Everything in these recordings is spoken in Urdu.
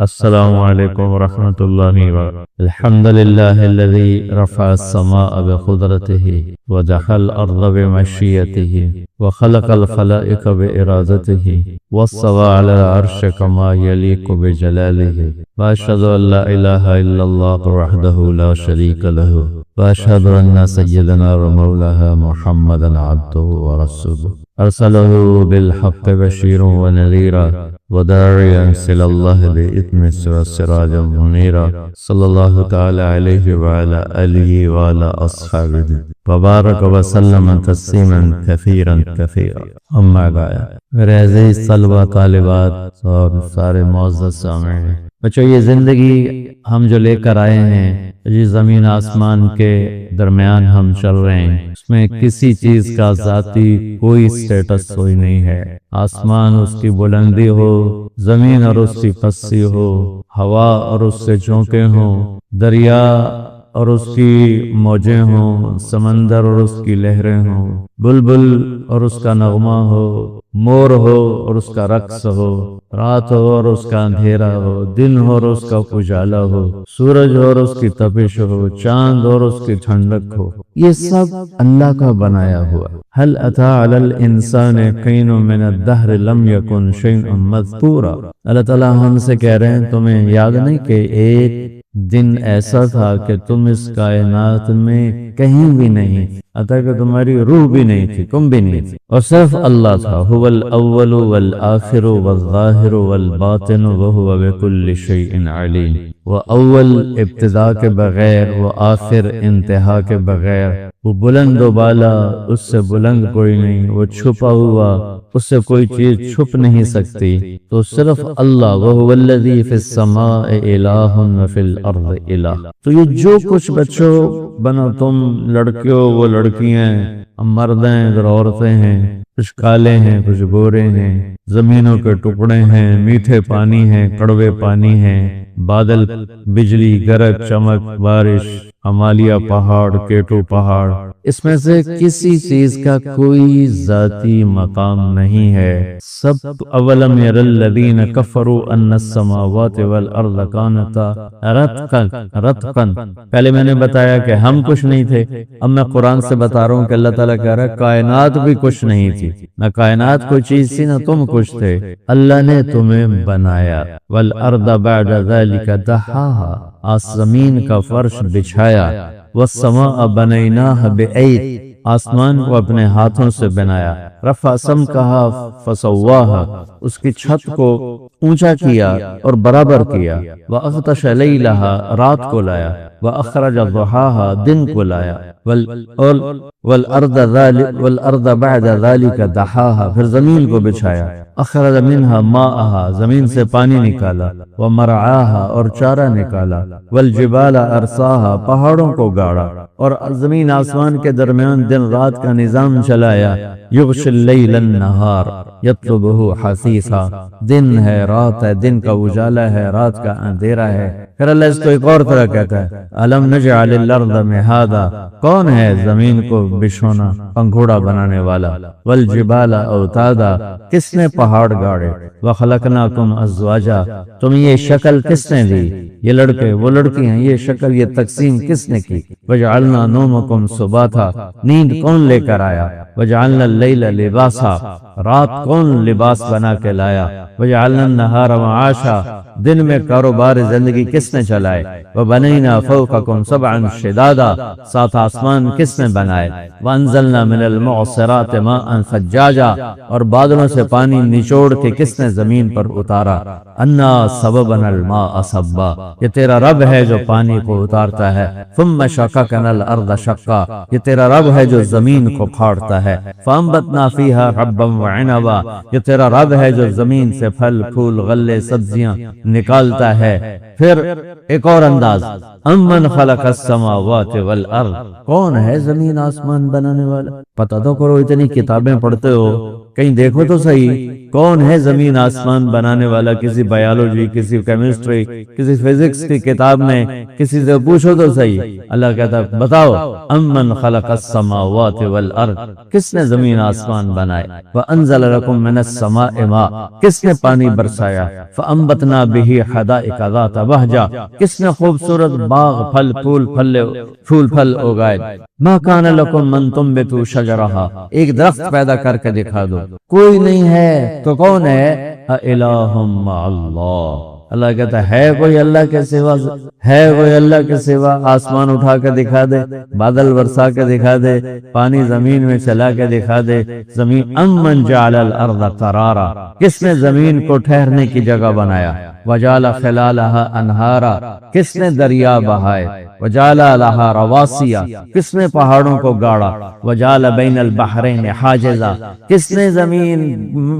السلام علیکم ورحمۃ اللہ وبرکاتہ۔ الحمد للہ الذی رفع السماء بقدرته وجعل الارض بمشیته وخلق الخلائق بارادته واستوى على العرش كما يليق بجلاله واشهد ان لا اله الا الله وحده لا شريك له واشهد ان سيدنا ومولانا محمدا عبده ورسوله ارسله بالحق بشيرا ونذيرا وداعيا إلى الله بإذنه وسراجا منيرا صلى الله تعالى عليه وعلى آله وعلى أصحابه وبارك وسلم تسليما كثيرا كثيرا أما بعد۔ میرے عزیز طلبہ طالبات اور سارے معزز سامعین، بچوں یہ زندگی ہم جو لے کر آئے ہیں، جس زمین آسمان کے درمیان ہم چل رہے ہیں، اس میں کسی چیز کا ذاتی کوئی سٹیٹس کوئی نہیں ہے۔ آسمان اس کی بلندی ہو، زمین اور اس کی پستی ہو، ہوا اور اس سے جھونکے ہوں، دریا اور اس کی موجیں ہوں، سمندر اور اس کی لہریں ہوں، بلبل اور اس کا نغمہ ہو، مور ہو اور اس کا رقص ہو، رات ہو اور اس کا اندھیرا ہو، دن ہو اور اس کا اجالا ہو، سورج ہو اور اس کی تپش ہو، چاند اور اس کی ٹھنڈک ہو، یہ سب اللہ کا بنایا ہوا۔ هل اتى على الانسان حين من الدهر لم يكن شيئا مذكورا۔ اللہ تعالیٰ ہم سے کہہ رہے ہیں تمہیں یاد نہیں کہ ایک دن ایسا تھا کہ تم اس کائنات میں کہیں بھی نہیں، حتیٰ کہ تمہاری روح بھی نہیں تھی، تم بھی نہیں تھی، اور صرف اللہ تھا۔ هو الاول والآخر والظاہر والباطن وهو بكل شيء علیم۔ وہ اول ابتدا کے بغیر، وہ آخر انتہا کے بغیر، وہ بلند و بالا، اس سے بلند کوئی نہیں، وہ چھپا ہوا، اس سے کوئی چیز چھپ نہیں سکتی، تو صرف اللہ۔ وَهُوَ الَّذِي فِي السَّمَاءِ إِلَٰهٌ وَفِي الْأَرْضِ إِلَٰهٌ۔ تو یہ جو کچھ بچوں بنا، تم لڑکیوں وہ لڑکیاں، ہم مرد ہیں ادھر عورتیں ہیں، کچھ کالے ہیں کچھ گورے ہیں، زمینوں کے ٹکڑے ہیں، میٹھے پانی ہیں، کڑوے پانی ہیں، بادل، بجلی، گرج، چمک، بارش، ہمالیہ پہاڑ، کیٹو پہاڑ، اس میں سے کسی چیز کا کوئی ذاتی مقام نہیں ہے۔ سب اولم یر الذین کفروا ان السماوات والارض کانتا رتقا۔ پہلے میں نے بتایا کہ ہم کچھ نہیں تھے، اب میں قرآن سے بتا رہا ہوں کہ اللہ تعالیٰ کہہ رہا ہے کائنات بھی کچھ نہیں تھی، نہ کائنات کوئی چیز تھی نہ تم کچھ تھے، اللہ نے تمہیں بنایا۔ والارض بعد ذلک دحاها، زمین کا فرش بچھایا، والسماء بنیناها بأید، آسمان کو اپنے ہاتھوں سے بنایا، رفع سمکها فسواها، اس کی چھت کو اونچا کیا اور برابر کیا، واغطش لیلها، رات کو لایا، واخرج ضحاها، دن کو لایا، والارض بعد ذلك دحاها، پھر زمین کو بچھایا، اخرج منها ماءها، زمین سے پانی نکالا، ومرعاها، اور چارہ نکالا، والجبال ارساها، پہاڑوں کو گاڑا، اور زمین آسمان کے درمیان دن رات کا نظام چلایا، یغشی اللیل النہار یطلبہ حثیثا، دن ہے رات ہے، دن کا اجالا ہے، رات کا اندھیرا ہے۔ پھر اللہ اس کو ایک اور طرح کہتا ہے، الم نجعل الارض مہادا، کون ہے زمین کو بچھونا پنگھوڑا بنانے والا، والجبال اوتادا، کس نے پہاڑ گاڑے، وخلقناکم ازواجا، تم یہ شکل کس نے دی، یہ لڑکے وہ لڑکی ہیں، یہ شکل یہ تقسیم کس نے کی، وجعلنا نومکم سباتا، نیند کون لے کر آیا، وجعلنا اللیل لباسا، رات کون لباس بنا کے لایا، وجعلنا النہار معاشا، دن میں کاروبار زندگی کس نے چلائے، وبنینا فوقکم سبعا شدادا، ساتھ آسمان کس نے بنائے، وانزلنا من المعصرات ماء ثجاجا، اور بادلوں سے پانی نچوڑ کے کس نے زمین پر اتارا، انا صببنا الماء صبا، یہ تیرا رب ہے جو پانی کو اتارتا ہے، ثم شققنا الارض شقا، یہ تیرا رب ہے جو زمین کو پھاڑتا ہے، فانبتنا فیہا حبا وعنبا، یہ تیرا رب ہے جو زمین سے پھل پھول غلے سبزیاں نکالتا ہے۔ پھر ایک اور انداز، امن خلق السماوات والارض، کون ہے زمین آسمان بنانے والا؟ پتہ تو کرو، اتنی کتابیں پڑھتے ہو، کہیں دیکھو تو صحیح کون ہے زمین آسمان بنانے والا؟ کسی بایولوجی، کسی کیمسٹری، کسی فزکس کی کتاب میں کسی سے پوچھو تو صحیح۔ اللہ کہتا ہے بتاؤ، امن خلق السماوات والارض، کس نے زمین آسمان بنائے؟ وانزل لکم من السماء ماء، کس نے پانی برسایا؟ فانبتنا به حدائق ذات بہجہ، کس نے خوبصورت باغ پھل پھول پھل اگائے؟ ما کان لکم ان تنبتوا شجرہا، ایک درخت پیدا کر کے دکھا دو، کوئی نہیں ہے تو کون ہے؟ اِلٰہٌ مع اللہ، اللہ کہتا ہے کوئی اللہ کے سوا؟ ہے کوئی اللہ کے سوا؟ آسمان اٹھا کے دکھا دے، بادل برسا کے دکھا دے، پانی زمین میں چلا کے دکھا دے۔ زمین امن جعل الارض قرارا، کس نے زمین کو ٹھہرنے کی جگہ بنایا؟ وجعل خلالها انہارا، کس نے دریا بہائے؟ وجعل لها رواسیا، کس نے پہاڑوں کو گاڑا؟ وجعل بین البحرین حاجزا، کس نے زمین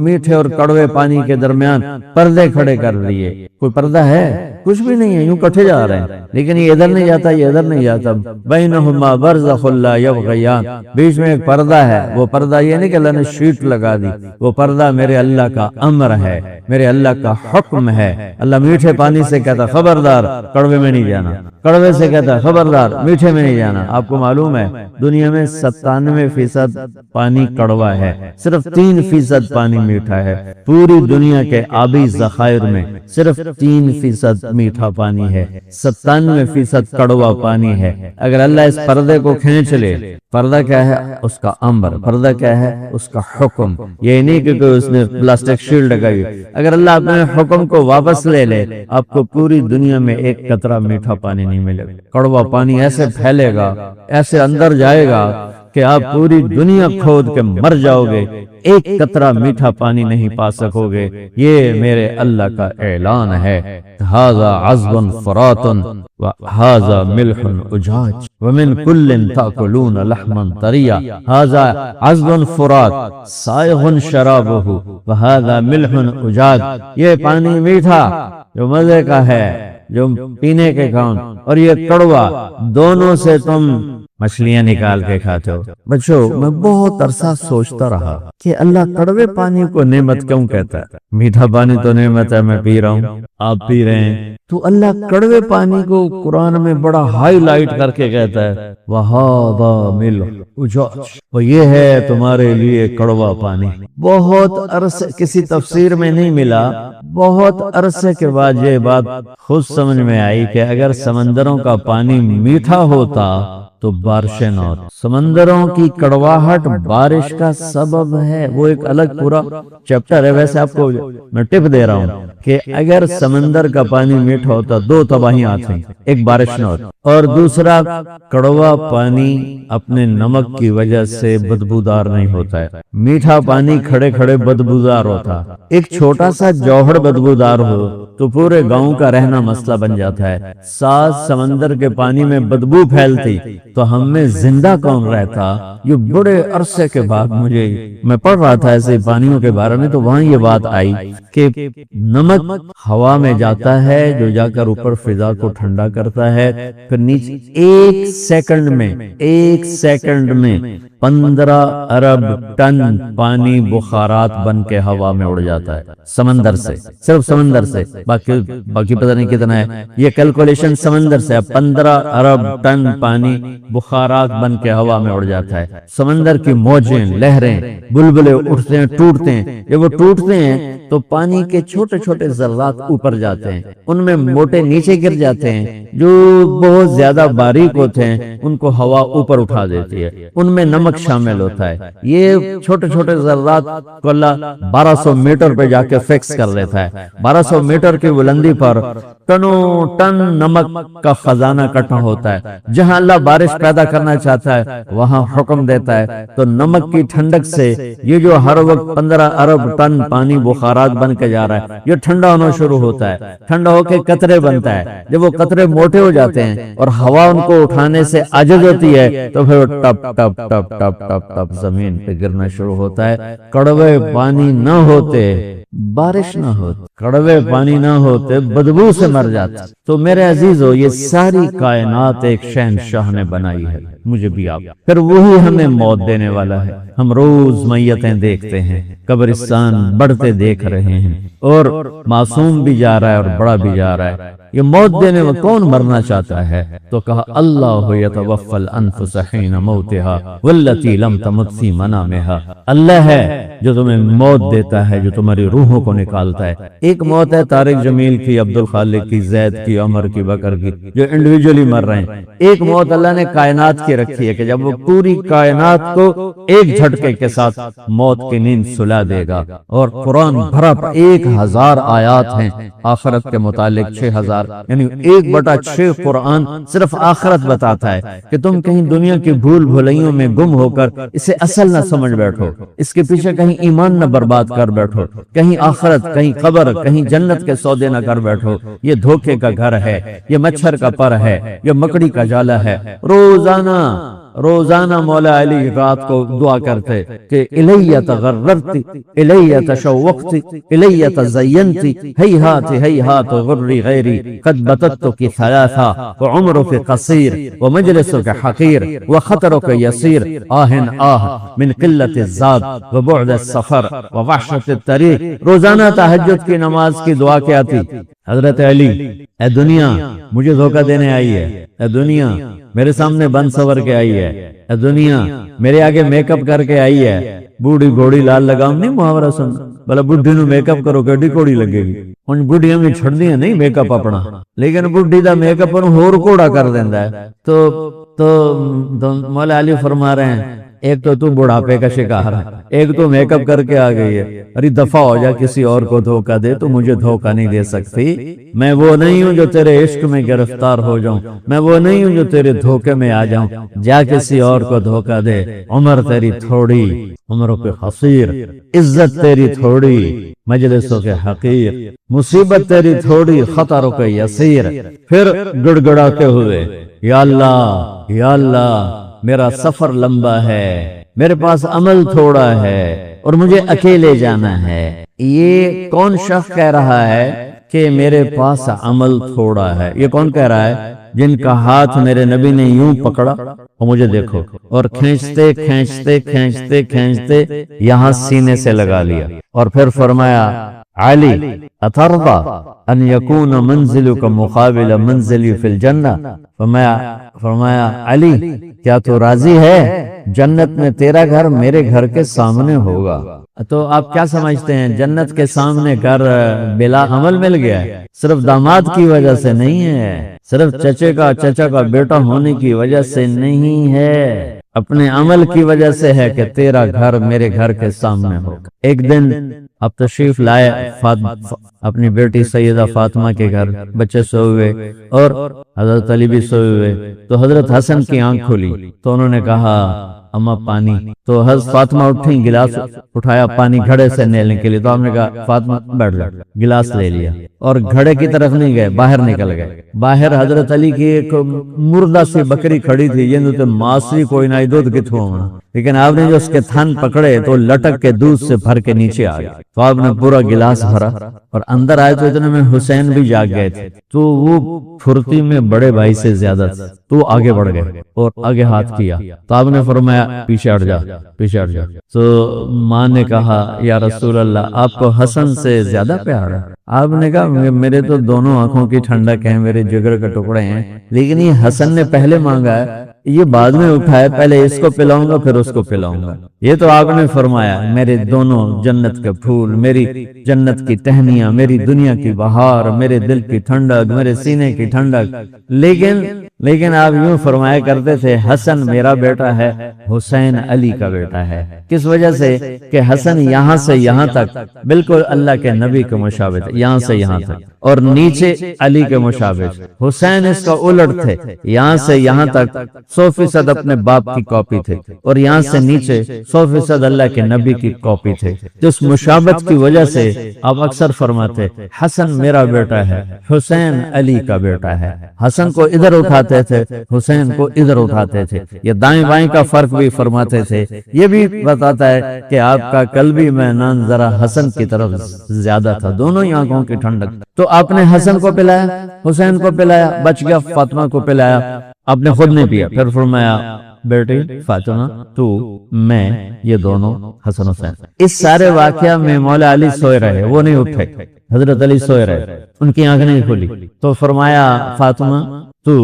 میٹھے اور کڑوے پانی کے درمیان پردے کھڑے کر دیے؟ کوئی پردہ ہے؟ کچھ بھی نہیں ہے، یوں کٹھے جا رہے ہیں، لیکن یہ ادھر نہیں جاتا، یہ ادھر نہیں جاتا۔ بینہما برزخ لا یبغیان، بیچ میں ایک پردہ ہے، وہ پردہ یہ نہیں کہ اللہ نے شیٹ لگا دی، وہ پردہ میرے اللہ کا امر ہے، میرے اللہ کا حکم ہے۔ اللہ میٹھے پانی سے کہتا خبردار کڑوے میں نہیں جانا، کڑوے سے کہتا خبردار میٹھے میں نہیں جانا۔ آپ کو معلوم ہے دنیا میں 97% پانی کڑوا ہے، صرف 3% پانی میٹھا ہے۔ پوری دنیا کے آبی ذخائر میں صرف 3% میٹھا پانی ہے، 97% کڑوا پانی ہے۔ اگر اللہ اس پردے کو کھینچ لے، پردہ کیا ہے؟ اس کا امر۔ پردہ کیا ہے؟ اس کا حکم۔ یہ نہیں کہ اس نے پلاسٹک شیلڈ لگائی، اگر اللہ اپنے حکم کو واپس لے لے، آپ کو پوری دنیا میں ایک قطرہ میٹھا پانی نہیں ملے گا۔ کڑوا پانی ایسے پھیلے گا، ایسے اندر جائے گا کہ آپ پوری دنیا کھود کے مر جاؤ گے، ایک قطرہ میٹھا پانی نہیں پا سکو گے۔ یہ میرے اللہ کا اعلان ہے۔ ھذا عذب فرات وھذا ملح اجاج ومن کل تاکلون لحما طریا۔ ھذا عذب فرات سائغ شرابہ وھذا ملح اجاج، یہ پانی میٹھا جو مزے کا ہے، جو پینے کے کام، اور یہ کڑوا، دونوں سے تم مچھلیاں نکال کے کھاتے ہو۔ بچوں، میں بہت عرصہ سوچتا رہا کہ اللہ کڑوے پانی کو نعمت کیوں کہتا ہے؟ میٹھا پانی تو نعمت ہے، میں پی رہا ہوں، آپ پی رہے ہیں، تو اللہ کڑوے پانی کو قرآن میں بڑا ہائی لائٹ کر کے کہتا ہے وَھَذَا مِلْحٌ اُجَاجٌ، وہ یہ ہے تمہارے لیے کڑوا پانی۔ بہت عرصے کسی تفسیر میں نہیں ملا، بہت عرصے کے بعد یہ بات خود سمجھ میں آئی کہ اگر سمندروں کا پانی میٹھا ہوتا تو بارشیں نہ ہوتی۔ سمندروں کی کڑواہٹ بارش کا سبب ہے، وہ ایک الگ پورا چیپٹر ہے۔ ویسے آپ کو میں ٹپ دے رہا ہوں کہ اگر سمندر کا پانی میٹھا ہوتا 2 تباہیاں آتی، ایک بارش نہ ہوتی، اور دوسرا کڑوا پانی اپنے نمک کی وجہ سے بدبودار نہیں ہوتا ہے۔ میٹھا پانی کھڑے کھڑے بدبودار ہوتا، ایک چھوٹا سا جوہر بدبودار ہو تو پورے گاؤں کا رہنا مسئلہ بن جاتا ہے۔ 7 سمندر کے پانی میں بدبو پھیلتی تو ہم میں زندہ کون رہتا؟ یہ بڑے عرصے کے بعد میں پڑھ رہا تھا ایسے پانیوں کے بارے میں، تو وہاں یہ بات آئی کہ نمک ہوا میں جاتا ہے جو جا کر اوپر فضا کو ٹھنڈا کرتا ہے، پھر نیچے 1 سیکنڈ میں 15 ارب ٹن پانی بخارات بن کے ہوا میں اڑ جاتا ہے سمندر سے، صرف سمندر سے، باقی پتہ نہیں کتنا ہے، یہ کیلکولیشن سمندر سے 15 ارب ٹن پانی بخارات بن کے ہوا میں اڑ جاتا ہے۔ سمندر کی موجیں، لہریں، بلبلے اٹھتے ہیں، ٹوٹتے ہیں، جب وہ ٹوٹتے ہیں تو پانی کے چھوٹے چھوٹے ذرات اوپر جاتے ہیں، ان میں موٹے نیچے گر جاتے ہیں، جو بہت زیادہ باریک ہوتے ہیں ان کو ہوا اوپر اٹھا دیتی ہے، ان میں نمک شامل ہوتا ہے۔ یہ چھوٹے چھوٹے ذرات کو اللہ 1200 میٹر پہ جا کے فکس کر لیتا ہے۔ 1200 میٹر کی بلندی پر ٹنوں ٹن نمک کا خزانہ اکٹھا ہوتا ہے۔ جہاں اللہ بارش پیدا کرنا چاہتا ہے وہاں حکم دیتا ہے، تو نمک کی ٹھنڈک سے یہ جو ہر وقت 15 ارب ٹن پانی بخارات بن کے جا رہا ہے، یہ ٹھنڈا ہونا شروع ہوتا ہے، ٹھنڈا ہو کے قطرے بنتا ہے۔ جب وہ قطرے موٹے ہو جاتے ہیں اور ہوا ان کو اٹھانے سے عاجز ہوتی ہے تو پھر ٹپ ٹپ ٹپ ٹپ ٹپ ٹپ زمین پہ گرنا شروع ہوتا ہے۔ کڑوے پانی نہ ہوتے بارش نہ ہوتی، کڑوے پانی نہ ہوتے بدبو سے مر مر جاتا۔ تو میرے عزیزو، یہ ساری کائنات ایک شہنشاہ نے بنائی ہے، مجھے بھی آپ، پھر وہی ہمیں موت دینے والا ہے۔ ہم روز میتیں دیکھتے ہیں، قبرستان بڑھتے دیکھ رہے ہیں، اور معصوم بھی جا رہا ہے اور بڑا بھی جا رہا ہے۔ یہ موت دینے میں کون مرنا چاہتا ہے؟ تو کہا اللہ یتوفی الانفس حین موتها والتی لم تمت فی منامها، اللہ ہے جو تمہیں موت دیتا ہے، جو تمہاری روحوں کو نکالتا ہے۔ ایک موت ہے طارق جمیل کی، عبد الخالق کی، زید کی، عمر کی، بکر کی، جو انڈیویجولی مر رہے ہیں۔ ایک موت اللہ نے کائنات کی رکھی ہے کہ جب وہ پوری کائنات کو ایک جھٹکے کے ساتھ موت کی نیند سلا دے گا۔ اور قرآن بھرا 1000 آیات ہیں آخرت کے متعلق، 6000، یعنی 1/6 قرآن صرف آخرت بتاتا ہے کہ تم کہیں دنیا کی بھول بھلائیوں میں گم ہو کر اسے اصل نہ سمجھ بیٹھو، اس کے پیچھے کہیں ایمان نہ برباد کر بیٹھو، کہیں آخرت، کہیں قبر، کہیں جنت کے سودے نہ کر بیٹھو۔ یہ دھوکے کا گھر ہے، یہ مچھر کا پر ہے، یہ مکڑی کا جالا ہے۔ روزانہ مولا علی رات کو دعا کرتے کہ الیہ تغررتی، الیہ تشوقتی، الیہ تزینتی، ہیہات ہیہات غری غیری قد بتتک ثلاثا وعمرک قصیر ومجلسک حقیر وخطرک یسیر آہن آہ من قلت الزاد وبعد السفر ووحشت الطریق۔ روزانہ تہجد کی نماز کی دعا کیا تھی؟ حضرت علی، اے دنیا مجھے دھوکہ دینے آئی ہے، اے دنیا میرے سامنے بن سور کے آئی ہے، اے دنیا میرے آگے میک اپ کر کے آئی ہے۔ بوڑھی گھوڑی لال لگام نہیں محاورہ سن، بلا بڈھی نو میک اپ کرو گڈی کوڑی لگے گی۔ ان بڈھیاں میں چھڑ دیا نہیں میک اپ اپنا، لیکن بڈھی دا میک اپ ہور کوڑا کر دیندا ہے۔ تو مولا علی فرما رہے ہیں ایک تو بڑھاپے کا شکار ہے، ایک تو میک اپ کر کے آ گئی ہے، ارے دفع ہو جا، کسی اور کو دھوکہ دے، تو مجھے دھوکہ نہیں دے سکتی۔ میں وہ نہیں ہوں جو تیرے عشق میں گرفتار ہو جاؤں، میں وہ نہیں ہوں جو تیرے دھوکے میں آ جاؤں، جا کسی اور کو دھوکہ دے۔ عمر تیری تھوڑی، عمروں پہ حصیر، عزت تیری تھوڑی، مجلسوں کے حقیر، مصیبت تیری تھوڑی، خطروں کے یسیر۔ پھر گڑ گڑاتے ہوئے یا اللہ یا اللہ، میرا سفر لمبا ہے، میرے پاس عمل تھوڑا ہے، اور مجھے اکیلے جانا ہے۔ یہ کون شخص کہہ رہا ہے کہ میرے پاس عمل تھوڑا ہے؟ یہ کون کہہ رہا ہے؟ جن کا ہاتھ میرے نبی نے یوں پکڑا اور مجھے دیکھو، اور کھینچتے کھینچتے کھینچتے کھینچتے یہاں سینے سے لگا لیا، اور پھر فرمایا علی اترضى ان يكون منزلك مقابل منزلي في الجنہ۔ فرمایا علی کیا تو راضی ہے جنت میں تیرا گھر میرے گھر کے سامنے ہوگا؟ تو آپ کیا سمجھتے ہیں جنت کے سامنے گھر بلا عمل مل گیا ہے؟ صرف داماد کی وجہ سے نہیں ہے، صرف چچا کا بیٹا ہونے کی وجہ سے نہیں ہے، اپنے عمل کی وجہ سے ہے کہ تیرا گھر میرے گھر کے سامنے ہوگا۔ ایک دن اب تشریف لائے اپنی بیٹی سیدہ فاطمہ کے گھر، بچے سوئے ہوئے اور حضرت علی بھی سوئے ہوئے، تو حضرت حسن کی آنکھ کھلی تو انہوں نے کہا اما پانی۔ تو حضرت فاطمہ اٹھیں، گلاس اٹھایا پانی گھڑے سے لینے کے لیے، تو ہم نے کہا فاطمہ بیٹھ جا، گلاس لے لیا اور گھڑے کی طرف نہیں گئے، باہر نکل گئے۔ باہر حضرت علی کی ایک مردہ سی بکری کھڑی تھی، یہ تو ماسری کوئی نہ دودھ کتھوں ہونا، لیکن آپ نے جو اس کے تھن پکڑے تو لٹک کے دودھ سے بھر کے نیچے آ گئے۔ تو آپ نے پورا گلاس بھرا اور اندر آئے تو اتنے میں حسین بھی جاگ گئے تھے، تو وہ پھرتی میں بڑے بھائی سے زیادہ تھا، تو آگے بڑھ گئے اور آگے ہاتھ کیا، تو آپ نے فرمایا پیچھے ہٹ جا، پیچھے ہٹ جا۔ تو ماں نے کہا یا رسول اللہ آپ کو حسن سے زیادہ پیار ہے؟ آپ نے کہا میرے تو دونوں آنکھوں کی ٹھنڈک ہے، میرے جگر کے ٹکڑے ہیں، لیکن یہ حسن نے پہلے مانگا ہے، یہ بعد میں اٹھائے، پہلے اس کو پلاؤں گا پھر اس کو پلاؤں گا۔ یہ تو آپ نے فرمایا میرے دونوں جنت کے پھول، میری جنت کی ٹہنیاں، میری دنیا کی بہار، میرے دل کی ٹھنڈک، میرے سینے کی ٹھنڈک، لیکن آپ یوں فرمایا کرتے تھے حسن میرا بیٹا ہے، حسین علی کا بیٹا ہے۔ کس وجہ سے کہ حسن یہاں سے یہاں تک بالکل اللہ کے نبی کے مشابہ تھے، یہاں سے یہاں تک، اور نیچے علی کے مشابہ۔ حسین اس کا الٹ تھے، یہاں سے یہاں تک 100% اپنے باپ کی کاپی تھے، اور یہاں سے نیچے 100% اللہ کے نبی کی کاپی تھے۔ جس مشابہت کی وجہ سے آپ اکثر فرماتے حسن میرا بیٹا ہے، حسین علی کا بیٹا ہے۔ حسن کو ادھر اٹھاتے تھے، حسین کو ادھر اٹھاتے تھے، یہ دائیں بائیں کا فرق بھی فرماتے تھے۔ یہ بھی بتاتا ہے کہ آپ کا قلبی میدان ذرا حسن کی طرف زیادہ تھا، دونوں ہی آنکھوں کی ٹھنڈک. تو آپ نے حسن کو پلایا, حسین کو پلایا, بچ گیا, فاطمہ کو پلایا, آپ نے خود نہیں پیا. پھر فرمایا بیٹی فاطمہ تو میں یہ دونوں حسن حسین. اس سارے واقعہ میں مولا علی سوئے رہے, وہ نہیں اٹھے. حضرت علی سوئے رہے, ان کی آنکھ نہیں کھلی. تو فرمایا فاطمہ تو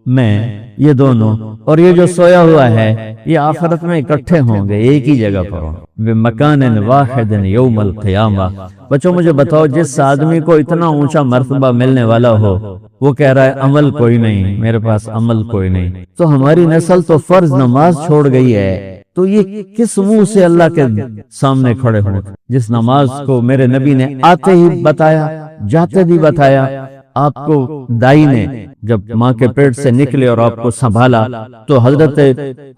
میں یہ دونوں اور یہ جو سویا ہوا ہے یہ آخرت میں اکٹھے ہوں گے ایک ہی جگہ پر, بمکان واحد یوم القیامہ. بچوں مجھے بتاؤ, جس آدمی کو اتنا اونچا مرتبہ ملنے والا ہو وہ کہہ رہا ہے عمل کوئی نہیں, میرے پاس عمل کوئی نہیں. تو ہماری نسل تو فرض نماز چھوڑ گئی ہے, تو یہ کس منہ سے اللہ کے سامنے کھڑے ہوں, جس نماز کو میرے نبی نے آتے ہی بتایا, جاتے بھی بتایا. آپ کو دائی نے جب ماں کے پیٹ سے نکلے اور آپ کو سنبھالا تو حضرت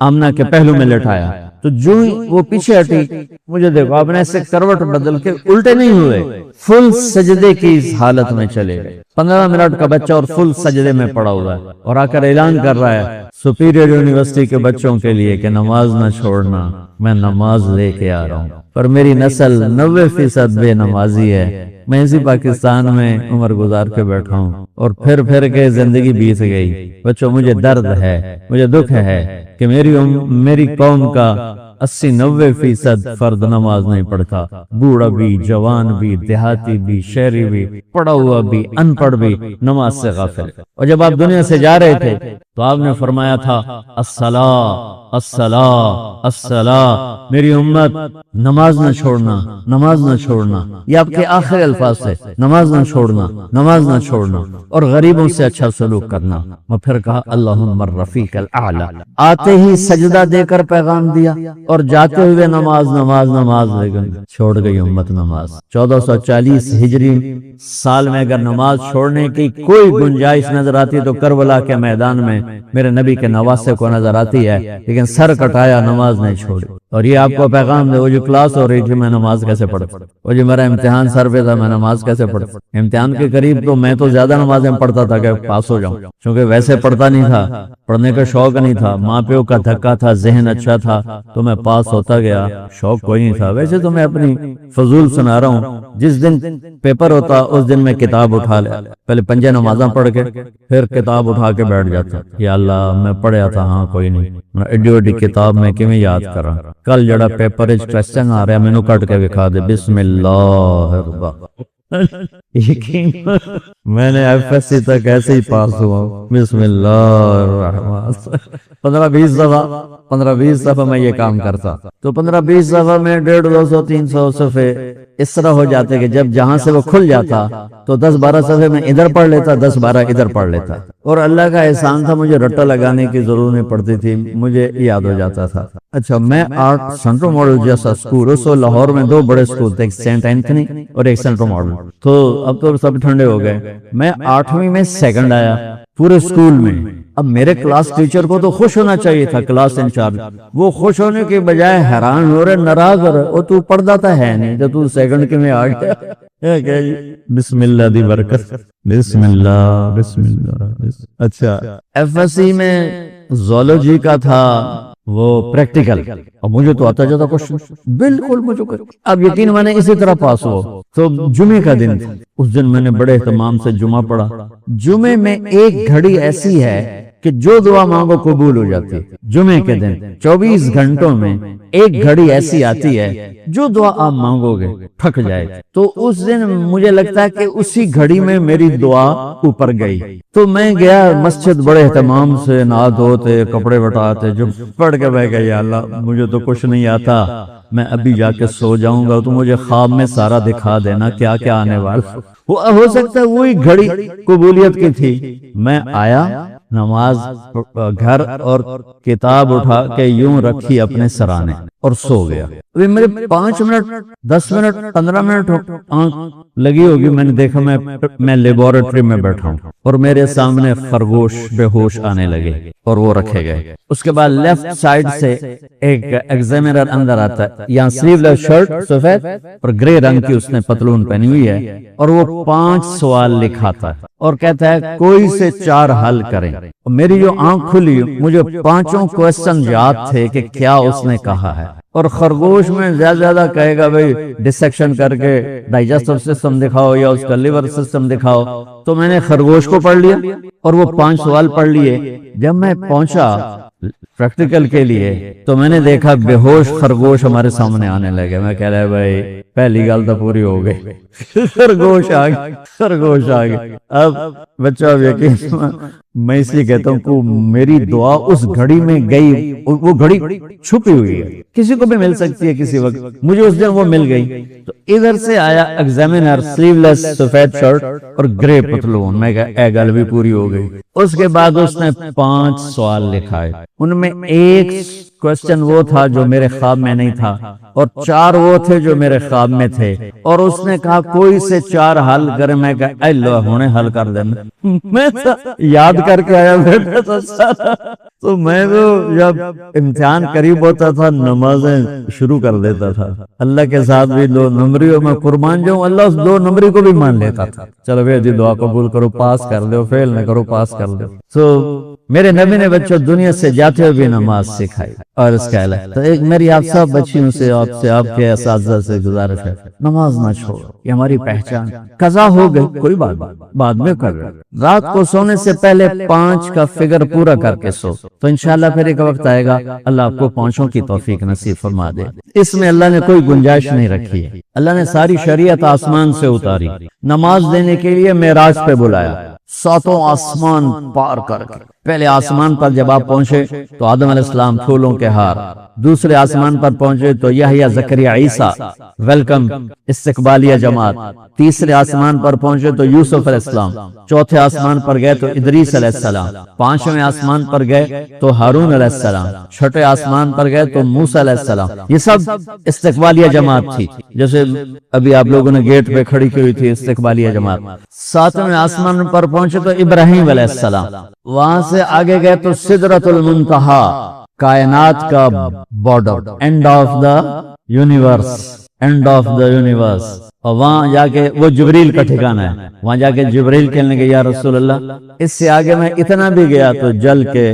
آمنہ کے پہلو میں لٹایا, تو جو ہی وہ پیچھے ہٹی, مجھے دیکھو آپ نے ایسے کروٹ بدل کے الٹے نہیں ہوئے, فل سجدے کی اس حالت میں چلے گئے. 15 منٹ کا بچہ اور فل سجدے میں پڑا ہوا ہے, اور آ کر اعلان کر رہا ہے سپیریئر یونیورسٹی کے بچوں کے لیے کہ نماز نہ چھوڑنا, میں نماز لے کے آ رہا ہوں. پر میری نسل 90% بے نمازی ہے. میں اسی پاکستان میں عمر گزار کے بیٹھا ہوں اور پھر کے زندگی بیت گئی. بچوں مجھے درد ہے, مجھے دکھ ہے کہ میری قوم کا 80-90% فرد نماز نہیں پڑھتا. بوڑھا بھی, جوان بھی, دیہاتی بھی, شہری بھی, پڑھا ہوا بھی, ان پڑھ بھی نماز سے غافل. اور جب آپ دنیا سے جا رہے تھے تو آپ نے فرمایا تھا الصلاۃ الصلاۃ الصلاۃ, میری امت نماز نہ چھوڑنا, نماز نہ چھوڑنا. یہ آپ کے آخری الفاظ سے, نماز نہ چھوڑنا, نماز نہ چھوڑنا, اور غریبوں سے اچھا سلوک کرنا. اور پھر کہا اللہم الرفیق الاعلی. آتے ہی سجدہ دے کر پیغام دیا اور جاتے ہوئے نماز نماز نماز لے گئے. چھوڑ گئی امت نماز. 1440 ہجری سال میں اگر نماز چھوڑنے کی کوئی گنجائش نظر آتی تو کربلا کے میدان میں میرے نبی کے نواسے کو نظر آتی ہے, لیکن سر کٹایا, نماز نہیں چھوڑی. اور یہ آپ کو پیغام دے, وہ جو کلاس ہو رہی تھی میں نماز کیسے پڑھتا, وہ جو میرا امتحان سر پہ تھا میں نماز کیسے پڑھتا. امتحان کے قریب تو میں تو زیادہ نمازیں پڑھتا تھا کہ پاس ہو جاؤں, کیونکہ ویسے پڑھتا نہیں تھا, پڑھنے کا شوق نہیں تھا, ماں پیو کا دھکا تھا, ذہن اچھا تھا تو میں پاس ہوتا گیا, شوق کوئی نہیں تھا. ویسے تو میں اپنی فضول سنا رہا ہوں. جس دن پیپر ہوتا اس دن میں کتاب اٹھا لیا, پہلے 5 نمازاں پڑھ کے پھر کتاب اٹھا کے بیٹھ جاتا. یا اللہ میں پڑھیا تھا, ہاں کوئی نہیں, ایڈی ایڈی کتاب میں کیویں یاد کرا. کل جڑا پیپر وچ کوسچن آ رہا مینوں کٹ کے دکھا دے. بسم اللہ الرحمن. یقین میں نے ایف ایس سی تک ایسے ہی پاس ہوا. بسم اللہ الرحمن. 15-20 دفعہ میں یہ کام کرتا تو 15-20 دفعہ میں 150-200-300 صفحے اس طرح ہو جاتے کہ جب جہاں سے وہ کھل جاتا تو 10-12 صفحے میں ادھر پڑھ لیتا, 10-12 ادھر پڑھ لیتا. اور اللہ کا احسان تھا, مجھے رٹا لگانے کی ضرورت نہیں پڑتی تھی, مجھے یاد ہو جاتا تھا. اچھا, میں آرٹ سینٹرل ماڈل جیسا اسکول, اس وقت لاہور میں 2 بڑے اسکول تھے, ایک سینٹ اینتھنی اور ایک سینٹرل ماڈل. تو اب تو سب ٹھنڈے ہو گئے. میں 8ویں میں سیکنڈ آیا پورے اسکول میں. اب میرے کلاس ٹیچر کو تو خوش ہونا چاہیے تھا, کلاس انچارج, وہ خوش ہونے کے بجائے حیران ہو رہے, ناراض ہو رہے, اور تو پڑھتا تھا ہے نہیں تو تو سیکنڈ کے میں آ گیا. بسم اللہ دی برکت, بسم اللہ بسم اللہ. اچھا, ایف ایس سی میں زولوجی کا تھا وہ پریکٹیکل, اب مجھے تو آتا جاتا کچھ بالکل مجھے. اب یقین میں نے اسی طرح پاس ہو. تو جمعے کا دن تھا, اس دن میں نے بڑے اہتمام سے جمعہ پڑھا. جمعے میں ایک گھڑی ایسی ہے کہ جو دعا مانگو قبول ہو جاتی ہے. جمعے کے دن 24 گھنٹوں میں ایک گھڑی ایسی آتی ہے جو دعا آپ مانگو گے تھک جائے. تو اس دن مجھے لگتا ہے کہ اسی گھڑی میں میری دعا اوپر گئی. تو میں گیا مسجد بڑے اہتمام سے, نہا دھوتے, کپڑے بٹاتے, جو پڑھ کے بیٹھ گیا, یا اللہ مجھے تو کچھ نہیں آتا, میں ابھی جا کے سو جاؤں گا تو مجھے خواب میں سارا دکھا دینا کیا کیا آنے والا. ہو سکتا ہے وہی گھڑی قبولیت کی تھی. میں آیا, نماز گھر اور کتاب اٹھا کے یوں رکھی اپنے سرانے اور سو گیا. ابھی میرے 5 منٹ 10 منٹ 15 منٹ آنکھ لگی ہوگی, میں نے دیکھا میں لیبورٹری میں بیٹھا ہوں اور میرے سامنے خرگوش بے ہوش آنے لگے اور وہ رکھے گئے. اس کے بعد لیفٹ سائڈ سے ایک ایگزامینر اندر آتا ہے, یہاں سلیو لیس شرٹ سفید اور گرے رنگ کی اس نے پتلون پہنی ہوئی ہے, اور وہ 5 سوال لکھاتا ہے اور کہتا ہے کوئی سے 4 حل کریں. میری جو آنکھ کھلی مجھے 5 کوسچن یاد تھے کہ کیا اس نے کہا ہے. اور خرگوش میں زیادہ کہے گا بھئی ڈسیکشن کر کے ڈائجسٹو سسٹم دکھاؤ یا اس کا لیور سسٹم دکھاؤ. تو میں نے خرگوش کو پڑھ لیا اور وہ 5 سوال پڑھ لیے. جب میں پہنچا پریکٹیکل کے لیے تو میں نے دیکھا بے ہوش خرگوش ہمارے سامنے آنے لگے. میں کہہ رہا بھائی پہلی گل تو پوری ہو گئی. خرگوش آ گئی. اب بچہ یقین میں اس لیے کہتا ہوں کہ میری دعا اس گھڑی میں گئی. وہ گھڑی چھپی ہوئی ہے, کسی کو بھی مل سکتی ہے کسی وقت. مجھے اس دن وہ مل گئی. تو ادھر سے آیا ایگزامینر, سلیو لیس سفید شرٹ اور گرے پتلون. میں کہا اے گل بھی پوری ہو گئی. اس کے بعد اس نے 5 سوال لکھائے. ان میں ایک کوسچن وہ تھا جو میرے خواب میں نہیں تھا اور 4 وہ تھے جو میرے خواب میں تھے. اور اس نے کہا کوئی سے 4 حل کرے. میں کہا اے اللہ ہونے حل کر دینا. میں یاد کر کے آیا بیٹھا تھا سارا. تو میں تو جب امتحان قریب ہوتا تھا نمازیں شروع کر دیتا تھا. اللہ کے ساتھ بھی 2 نمبریوں میں قربان جاؤں. اللہ اس 2 نمبری کو بھی مان لیتا تھا. چلو بھائی جی دعا قبول کرو, پاس کر دو, فیل نہ کرو, پاس کر دو. تو میرے نبی نے بچوں دنیا سے جاتے ہوئے بھی نماز سکھائی. اور اس کا علاج تو ایک میری آپ سب بچیوں سے آپ کے اساتذہ سے گزارش ہے, نماز نہ چھوڑو. یہ ہماری پہچان. قضا ہو گئی کوئی بات بعد میں کر. رات کو سونے سے پہلے 5 کا فگر پورا کر کے سو. تو انشاءاللہ پھر ایک وقت آئے گا اللہ آپ کو 5 کی توفیق نصیب فرما دے. اس میں اللہ نے کوئی گنجائش نہیں رکھی ہے. اللہ نے ساری شریعت آسمان سے اتاری. نماز دینے کے لیے معراج پہ بلایا. 7 آسمان پار کر کے پہلے آسمان پر جب آپ پہنچے تو آدم علیہ السلام پھولوں کے ہار. دوسرے آسمان پر پہنچے تو یحییٰ زکریا عیسیٰ ویلکم استقبالیہ جماعت. تیسرے آسمان پر پہنچے تو یوسف علیہ السلام. چوتھے آسمان پر گئے تو ادریس علیہ السلام. 5ویں آسمان پر گئے تو ہارون علیہ السلام. 6ٹھے آسمان پر گئے تو موسیٰ علیہ السلام. یہ سب استقبالیہ جماعت تھی, جیسے ابھی آپ لوگوں نے گیٹ پہ کھڑی کی ہوئی تھی استقبالیہ جماعت. 7ویں آسمان پر پہنچے تو ابراہیم علیہ السلام. وہاں سے آگے گئے تو سدرۃ المنتہا, کائنات کا border, and of the universe. اور وہاں جا کے وہ جبریل کا ٹھکانہ ہے. وہاں جا کے جبریل کہنے کے یا رسول اللہ اس سے آگے میں اتنا بھی گیا تو جل کے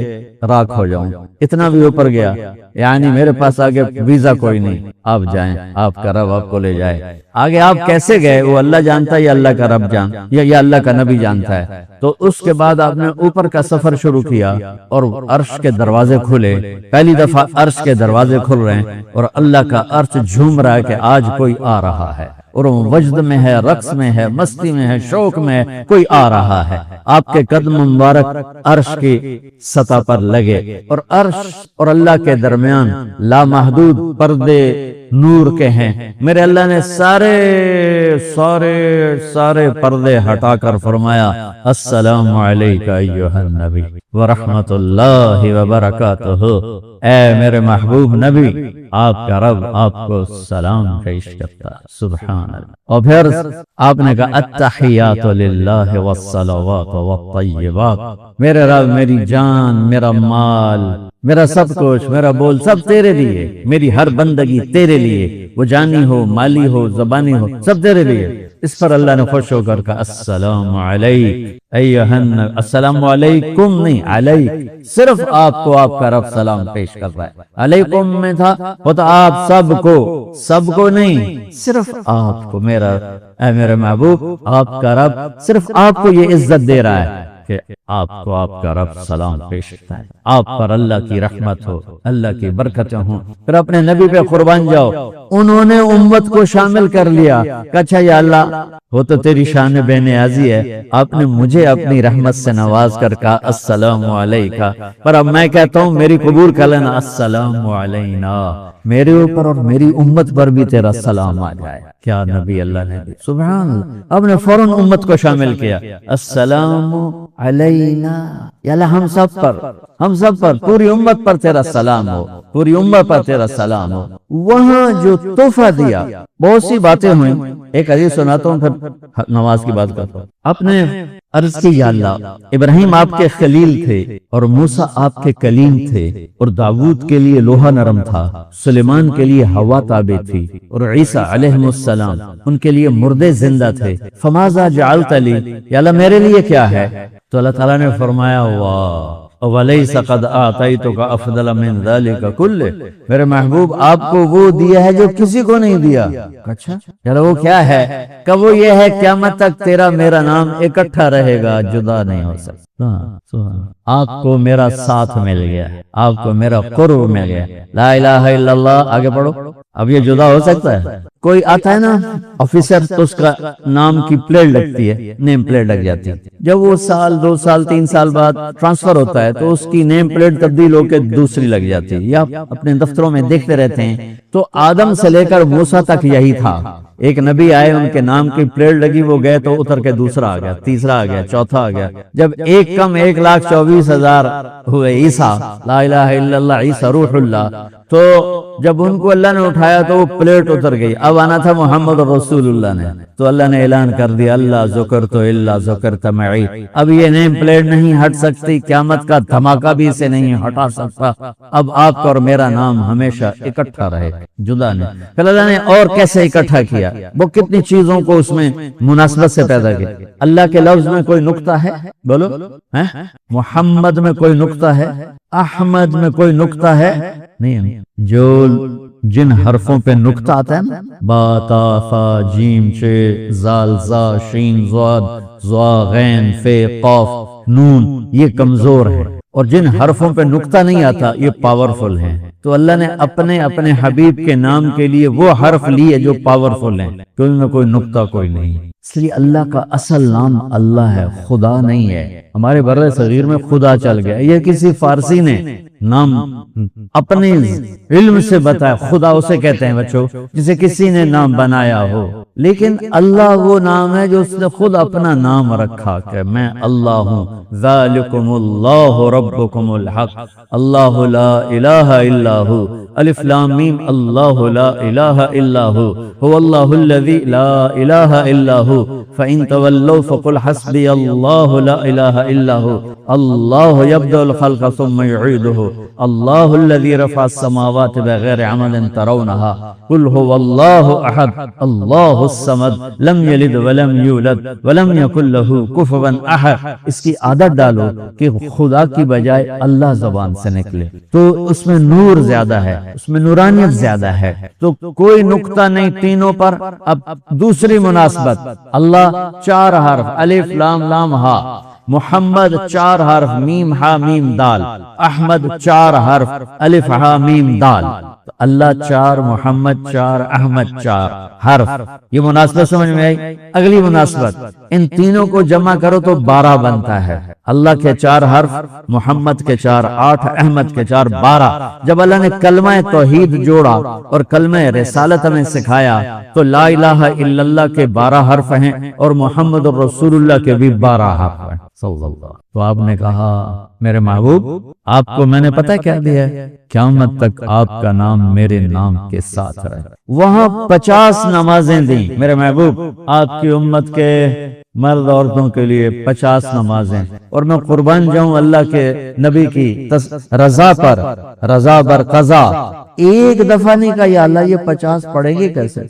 راکھ ہو جاؤں. اتنا بھی اوپر گیا یعنی میرے پاس آگے ویزا کوئی نہیں, آپ جائیں, آپ کا رب آپ کو لے جائے. آگے آپ کیسے گئے وہ اللہ جانتا ہے یا اللہ کا رب یا اللہ کا نبی جانتا ہے. تو اس کے بعد آپ نے اوپر کا سفر شروع کیا اور عرش کے دروازے کھلے. پہلی دفعہ عرش کے دروازے کھل رہے ہیں اور اللہ کا عرش جھوم رہا ہے کہ آج کوئی آ رہا ہے. اور وہ وجد میں ہے, رقص میں ہے, مستی میں ہے, شوق میں ہے, کوئی آ رہا ہے. آپ کے قدم مبارک عرش کی سطح پر لگے اور عرش اور اللہ کے درمیان لامحدود پردے نور کے ہیں. میرے اللہ نے سارے پردے ہٹا کر فرمایا السلام علیکہ ایھا النبی ورحمۃ اللہ وبرکاتہ. اے میرے محبوب نبی آپ کا رب آپ کو سلام پیش کرتا. سبحان اللہ. اور پھر آپ نے کہا التحیات للہ والصلوات والطیبات. میرے رب میری جان, میرا مال, میرا سب کچھ, میرا بول سب تیرے لیے. میری ہر بندگی تیرے لیے, وہ جانی ہو, مالی ہو, زبانی ہو, سب تیرے لیے. اس پر اللہ نے خوش ہو کر کہا السلام علیک ایھا النبی. السلام علیکم نہیں, علیک. صرف آپ کو آپ کا رب سلام پیش کر رہا ہے. علیکم میں تھا وہ تو آپ سب کو نہیں, صرف آپ کو. اے میرے محبوب آپ کا رب صرف آپ کو یہ عزت دے رہا ہے کہ آپ کو آپ کا رب سلام پیش کرتا ہے. آپ پر اللہ کی رحمت ہو, اللہ کی برکتیں ہوں. پھر اپنے نبی پہ قربان جاؤ. انہوں نے امت کو شامل کر لیا. اچھا یا اللہ وہ تو تیری شان بے نیازی ہے, آپ نے مجھے اپنی رحمت سے نواز کر کہا السلام علیکہ. پر اب میں کہتا ہوں میری قبول کر لینا السلام علینا. میرے اوپر اور میری امت پر بھی تیرا سلام آ جائے. کیا نبی اللہ نے دی. سبحان اللہ. اب نے فوراً امت کو شامل کیا. السلام علینا, یا اللہ ہم سب پر پوری امت پر تیرا سلام ہو, پوری امت پر تیرا سلام ہو. وہاں جو تحفہ دیا بہت سی باتیں ہوئیں. ایک حدیث سناتا ہوں پھر نماز کی بات کرتا ہوں. اپنے عرض کی یا اللہ ابراہیم آپ کے خلیل تھے اور موسیٰ آپ کے کلیم تھے اور داؤد کے لیے لوہا نرم تھا، سلیمان کے لیے ہوا تابع تھی اور عیسیٰ علیہ السلام ان کے لیے مردے زندہ تھے، فماذا جعلت لی، یا اللہ میرے لیے کیا ہے؟ تو اللہ تعالیٰ نے فرمایا واہ وَلَيْسَ قَدْ آتَيْتُكَ أَفْضَلَ مِنْ ذَلِكَ كُلِّهِ، میرے محبوب آپ کو وہ دیا ہے جو کسی کو نہیں دیا۔ اچھا چلو وہ کیا ہے؟ کہ وہ یہ ہے قیامت تک تیرا میرا نام اکٹھا رہے گا، جدا نہیں ہو سکتا۔ آپ کو میرا ساتھ مل گیا، آپ کو میرا قرب مل گیا، لا الہ الا اللہ۔ آگے پڑھو، اب یہ جدا ہو سکتا ہے؟ کوئی آتا ہے نا آفیسر تو اس کا نام کی پلیٹ لگتی ہے، نیم پلیٹ لگ جاتی ہے، جب وہ سال 2 سال 3 سال بعد ٹرانسفر ہوتا ہے تو اس کی نیم پلیٹ تبدیل ہو کے دوسری لگ جاتی ہے، یا اپنے دفتروں میں دیکھتے رہتے ہیں۔ تو آدم سے لے کر موسیٰ تک یہی تھا، ایک نبی آئے ان کے نام کی پلیٹ لگی، وہ گئے تو اتر کے دوسرا آ گیا، تیسرا آ گیا، چوتھا آ گیا، جب ایک کم 1,24,000 ہوئے عیسیٰ، لا الہ الا اللہ عیسیٰ روح اللہ، تو جب ان کو اللہ نے اٹھایا تو وہ پلیٹ اتر گئی، اب آنا تھا محمد رسول اللہ نے، تو اللہ نے اعلان کر دیا اللہ ذکرت الا ذکرت معی، اب یہ نیم پلیٹ نہیں ہٹ سکتی، قیامت کا دھماکہ بھی اسے نہیں ہٹا سکتا، اب آپ کا اور میرا نام ہمیشہ اکٹھا رہے، جدا نہیں۔ پھر اللہ نے اور کیسے اکٹھا کیا، وہ کتنی چیزوں کو اس میں مناسبت سے پیدا کیا۔ اللہ کے لفظ میں کوئی نقطہ ہے؟ بولو، محمد میں کوئی نقطہ ہے؟ احمد میں کوئی نقطہ ہے؟ نہیں۔ جو جن حرفوں پہ نقطہ آتا ہے نا، با تا فا جیم چ زال زا شین ضاد ضا غین فے قاف نون، یہ کمزور ہے، اور جن حرفوں پہ نقطہ نہیں آتا یہ پاورفل ہیں۔ تو اللہ نے اپنے حبیب کے نام کے لیے وہ حرف لیے جو پاورفل ہیں، کوئی میں کوئی نقطہ کوئی نہیں۔ اس لیے اللہ کا اصل نام اللہ ہے، خدا نہیں ہے۔ ہمارے بر صغیر میں خدا چل گیا، یہ کسی فارسی نے نام اپنے علم سے بتایا، خدا اسے کہتے ہیں بچوں جسے کسی نے نام بنایا ہو، لیکن اللہ وہ نام ہے جو اس نے خود اپنا نام رکھا کہ میں اللہ ہوں، ذالکم اللہ ربکم الحق اللہ لا الہ الا ہو، الف لام میم اللہ لا الہ الا ہو، هو اللہ الذی لا الہ الا ہو، فإن تولوا فقل حسبی اللہ لا الہ الا ہو، اللہ یبدأ الخلق ثم یعیدہ، اللہ الذی رفع السماوات بغیر عمد ترونها قل هو اللہ احد اللہ الصمد لم یلد ولم یولد ولم یکن له کفوا احد۔ اس کی عادت ڈالو کہ خدا کی بجائے اللہ زبان سے نکلے، تو اس میں نور زیادہ ہے، اس میں نورانیت زیادہ ہے، تو کوئی نقطہ نہیں تینوں پر۔ اب دوسری مناسبت، اللہ 4 حرف الف لام لام ہا، محمد 4 حرف میم ہا میم دال، احمد 4 حرف الف ہا میم دال، اللہ 4 محمد 4 احمد 4 حرف۔ یہ مناسبت سمجھ میں آئی؟ اگلی مناسبت، ان تینوں کو جمع کرو تو 12 بنتا ہے، اللہ کے 4 حرف، محمد کے 4 8، احمد کے 4 12۔ جب اللہ نے کلمہ توحید جوڑا اور کلمہ رسالت ہمیں سکھایا تو لا الہ الا اللہ کے 12 حرف ہیں اور محمد رسول اللہ کے بھی 12 حرف ہیں صلی اللہ۔ تو آپ نے کہا میرے محبوب آپ کو میں نے پتہ کیا دیا ہے؟ قیامت تک آپ کا نام میرے نام کے ساتھ رہے۔ وہاں 50 نمازیں دیں میرے محبوب، آپ کی امت کے مرد عورتوں کے لیے 50 نمازیں، اور میں قربان جاؤں اللہ کے نبی کی رضا پر، رضا بر قضا۔ ایک دفعہ نہیں کہا یا اللہ یہ 50 پڑھیں گے کیسے؟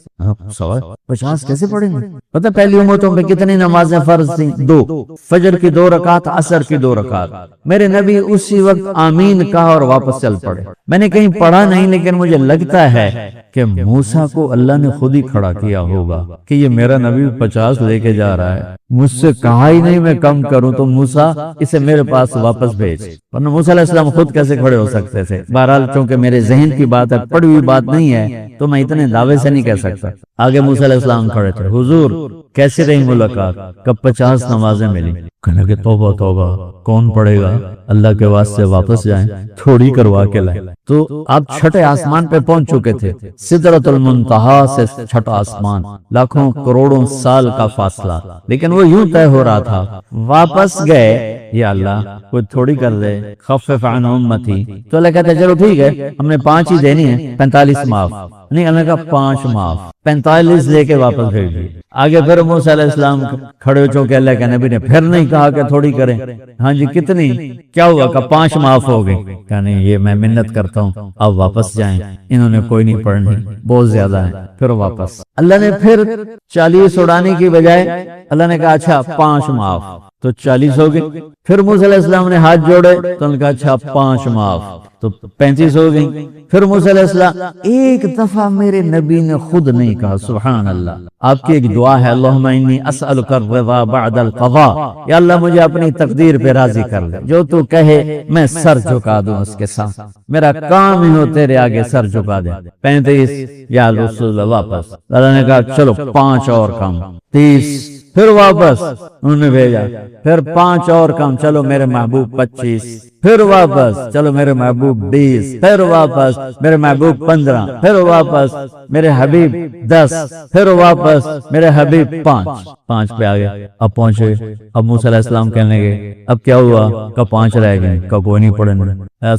50 کیسے پڑھیں گے؟ پتہ پہلی امتوں پہ کتنی نمازیں فرض تھیں؟ 2، فجر کی 2 رکعت، عصر کی 2 رکعت۔ میرے نبی اسی وقت آمین کہا اور واپس چل پڑے۔ میں نے کہیں پڑھا نہیں، لیکن مجھے لگتا ہے کہ موسیٰ کو اللہ نے خود ہی کھڑا کیا ہوگا کہ یہ میرا نبی 50 لے کے جا رہا ہے، مجھ سے کہا ہی نہیں میں کم کروں، تو موسیٰ اسے میرے پاس واپس بھیج۔ ورنہ موسیٰ علیہ السلام خود کیسے کھڑے ہو سکتے تھے؟ بہرحال چونکہ میرے ذہن کی بات ہے، پڑھی ہوئی بات نہیں ہے، تو میں اتنے دعوے سے نہیں کہہ سکتا۔ آگے موسیٰ علیہ السلام کھڑے تھے، حضور کیسے رہی ملاقات؟ کب 50 نمازیں ملی؟ کہنے کہ توبہ توبہ کون پڑھے گا، اللہ کے واسطے واپس جائیں، تھوڑی کروا کے لائیں۔ تو آپ 6 آسمان پہ پہنچ چکے تھے، سدرۃ المنتہا سے 6 آسمان، لاکھوں کروڑوں سال کا فاصلہ، لیکن وہ یوں طے ہو رہا تھا۔ واپس گئے، یا اللہ کوئی تھوڑی کر دے، خفف عن امتی. تو اللہ کہتا ہے چلو ٹھیک ہے، ہم نے 5 ہی دینی ہے، 45 معاف. نہیں، اللہ نے کہا 5 معاف، 45 لے کے واپس بھیج دیے. آگے پھر موسیٰ علیہ السلام کھڑے ہو چونکہ اللہ کے نبی نے پھر نہیں کہا کہ تھوڑی کریں. ہاں جی کتنی، کیا ہوا کہ 5 معاف ہو گئی. کہ نہیں، یہ میں منت کرتا ہوں، اب واپس جائیں، انہوں نے کوئی نہیں پڑھنی، بہت زیادہ ہیں. پھر واپس اللہ نے پھر 40 اڑانے کی بجائے اللہ نے کہا اچھا 5 معاف، تو 40 ہو گئی. پھر موسیٰ علیہ السلام نے ہاتھ جوڑے تو انہوں نے کہا اچھا 5 معاف، تو 35 ہو گئی. پھر موسیٰ علیہ السلام ایک دفعہ میرے نبی نے خود نہیں کہا سبحان اللہ. آپ کی ایک دعا ہے اللہم انی اسألک الرضا بعد القضاء، یا اللہ مجھے اپنی تقدیر پہ راضی کر لے، جو تو کہے میں سر جھکا دوں اس کے ساتھ، میرا کام ہی ہو تیرے آگے سر جھکا دے. 35 یا رسول اللہ واپس. اللہ نے کہا چلو 5 اور کم، 30. پھر واپس انہوں نے بھیجا، پھر 5 اور کم، چلو میرے محبوب 25. پھر واپس چلو میرے محبوب 20. پھر واپس میرے محبوب 15. پھر واپس میرے حبیب 10. پھر واپس میرے حبیب 5 پہ آ گئے. اب پہنچے، اب موسیٰ علیہ السلام کہنے گئے اب کیا ہوا کہ 5 رہ گئے، کہ کوئی نہیں پڑھنے،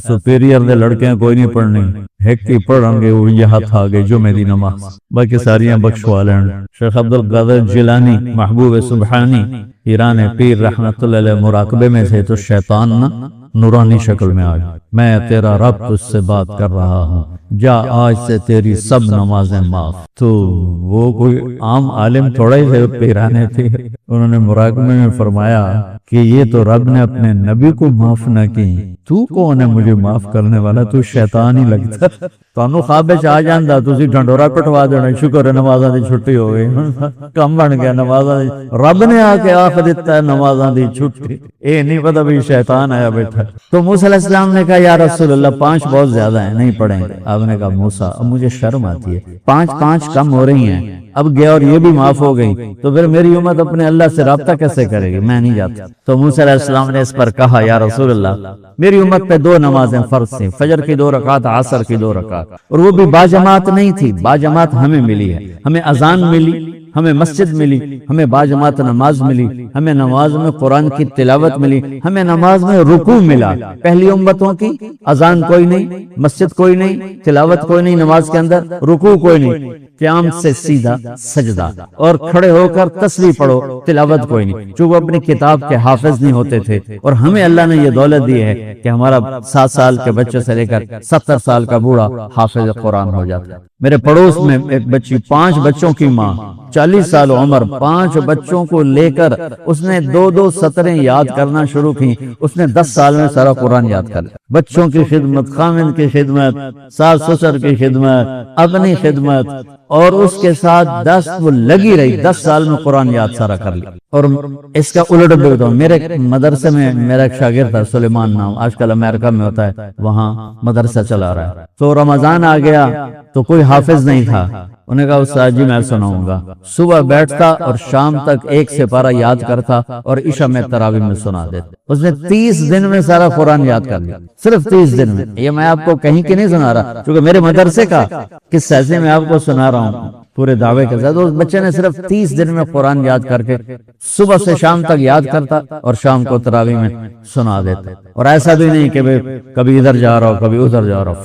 سپیریئر دے لڑکے کوئی نہیں پڑھنے، ایک کی پڑھیں گے وہ یہ ہاتھ آگے جو میری نماز، باقی ساریاں بخشوا لیں. شیخ عبدالقادر جیلانی محبوب سبحانی ایران پیر رحمت اللہ علیہ مراقبے میں تھے تو شیطان نا نورانی شکل میں آیا، میں تیرا رب تجھ سے بات کر رہا ہوں، جا آج سے تیری سب نمازیں معاف. تو وہ کوئی عام عالم تھوڑا ہی تھے، پیرانے تھے. انہوں نے مراقبے میں فرمایا کہ یہ تو رب نے اپنے نبی کو معاف نہ کی، تو کون ہے مجھے معاف کرنے والا؟ تو شیطان ہی لگتا. تانوں خواب وچ آ جاندا تسی ڈھنڈورا پٹوا دینا، شکر ہے نمازاں دی چھٹی ہو گئی، کم بن گیا نمازاں دی. رب نے آ کے آخ دیتا ہے نمازاں دی چھٹی، اے نہیں پتہ بھی شیطان آیا بیٹھا. تو موسیٰ علیہ السلام نے کہا یا رسول اللہ 5 بہت زیادہ ہیں، نہیں پڑھیں گے. آپ نے کہا موسیٰ اب مجھے شرم آتی ہے، 5 کم ہو رہی ہیں، اب گیا اور یہ بھی معاف ہو گئی تو پھر میری امت اپنے اللہ سے رابطہ کیسے کرے گی؟ میں نہیں جاتا. تو موسیٰ علیہ السلام نے اس پر کہا یا رسول اللہ میری امت پہ 2 نمازیں فرض تھیں، فجر کی 2 رکعت، عصر کی 2 رکعت، اور وہ بھی باجماعت نہیں تھی. باجماعت ہمیں ملی ہے، ہمیں اذان ملی، ہمیں مسجد ملی، ہمیں باجماعت نماز ملی، ہمیں نماز میں قرآن کی تلاوت ملی، ہمیں نماز میں رکوع ملا. پہلی امتوں کی اذان کوئی نہیں، مسجد کوئی نہیں، تلاوت کوئی نہیں نماز کے اندر، رکوع کوئی نہیں، قیام سے سیدھا سجدہ، اور کھڑے ہو کر تسبیح پڑھو، تلاوت کوئی نہیں، چونکہ وہ اپنی کتاب کے حافظ نہیں ہوتے تھے. اور ہمیں اللہ نے یہ دولت دی ہے کہ ہمارا 7 سال کے بچے سے لے کر 70 سال کا بوڑھا حافظ قرآن ہو جاتا ہے. میرے پڑوس میں ایک بچی، 5 بچوں کی ماں، 40 سال عمر، 5 بچوں کو لے کر اس نے 2 سطریں یاد کرنا شروع کی. اس نے 10 سال میں سارا قرآن یاد کر لیا. بچوں کی خدمت، خامن کی خدمت، ساس سسر کی خدمت، اپنی خدمت، اور اس کے ساتھ 10 وہ لگی رہی، 10 سال میں قرآن یاد سارا کر لیا. اور اس کا الٹ بھی ہوتا ہوں، میرے مدرسے میں میرا ایک شاگرد تھا سلیمان نام، آج کل امریکہ میں ہوتا ہے، وہاں مدرسہ چلا رہا ہے. تو رمضان آ گیا تو کوئی حافظ نہیں تھا. انہیں کہا استاد جی میں سناؤں گا. صبح بیٹھتا اور شام تک 1 سپارہ یاد کرتا اور عشاء میں تراویح میں سنا دیتا. اس نے 30 دن میں سارا قرآن یاد کر لیا، صرف 30 دن میں. یہ میں آپ کو کہیں کی نہیں سنا رہا، کیونکہ میرے مدرسے کا کس ایسے میں آپ کو سنا رہا ہوں پورے دعوے کے ساتھ. اس بچے نے صرف 30 دن میں قرآن یاد کر کے صبح سے شام تک یاد کرتا اور شام کو تراویح میں سنا دیتا. اور ایسا بھی نہیں کہ کبھی ادھر جا رہا ہو کبھی ادھر جا رہا ہو،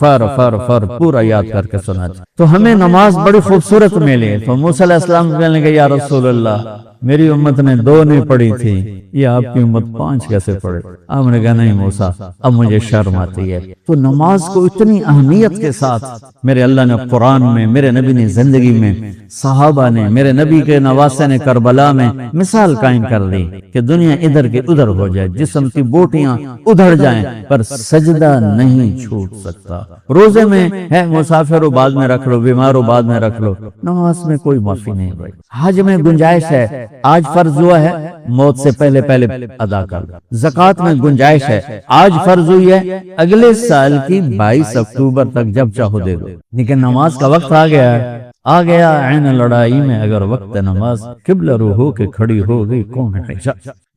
فر پورا یاد کر کے سناتا. تو ہمیں نماز بڑی خوبصورت ملی. تو موسیٰ علیہ السلام کہنے لگے یا رسول اللہ میری امت نے 2 نہیں پڑھی تھی، یہ آپ کی امت 5 کیسے پڑھے؟ آپ نے کہا نہیں موسیٰ اب مجھے شرم آتی ہے. تو نماز کو اتنی اہمیت کے ساتھ میرے اللہ نے قرآن میں، میرے نبی نے زندگی میں، صحابہ نے، میرے نبی کے نواسے نے کربلا میں مثال قائم کر دی کہ دنیا ادھر کے ادھر ہو جائے، جسم کی بوٹیاں ادھر جائیں پر سجدہ نہیں چھوٹ سکتا. روزے میں ہے مسافر ہو بعد میں رکھ لو، بیمار ہو بعد میں رکھ لو، نماز میں کوئی معافی نہیں بھائی. حج میں گنجائش ہے، آج فرض ہوا ہے موت سے پہلے ادا کر. زکوٰۃ میں گنجائش ہے، آج فرض ہوئی ہے اگلے سال کی 22 اکتوبر تک جب چاہو دے دو. لیکن نماز کا وقت آ گیا عین لڑائی میں اگر وقت نماز، قبلہ رو ہو کے کھڑی ہو گئی کون ہے؟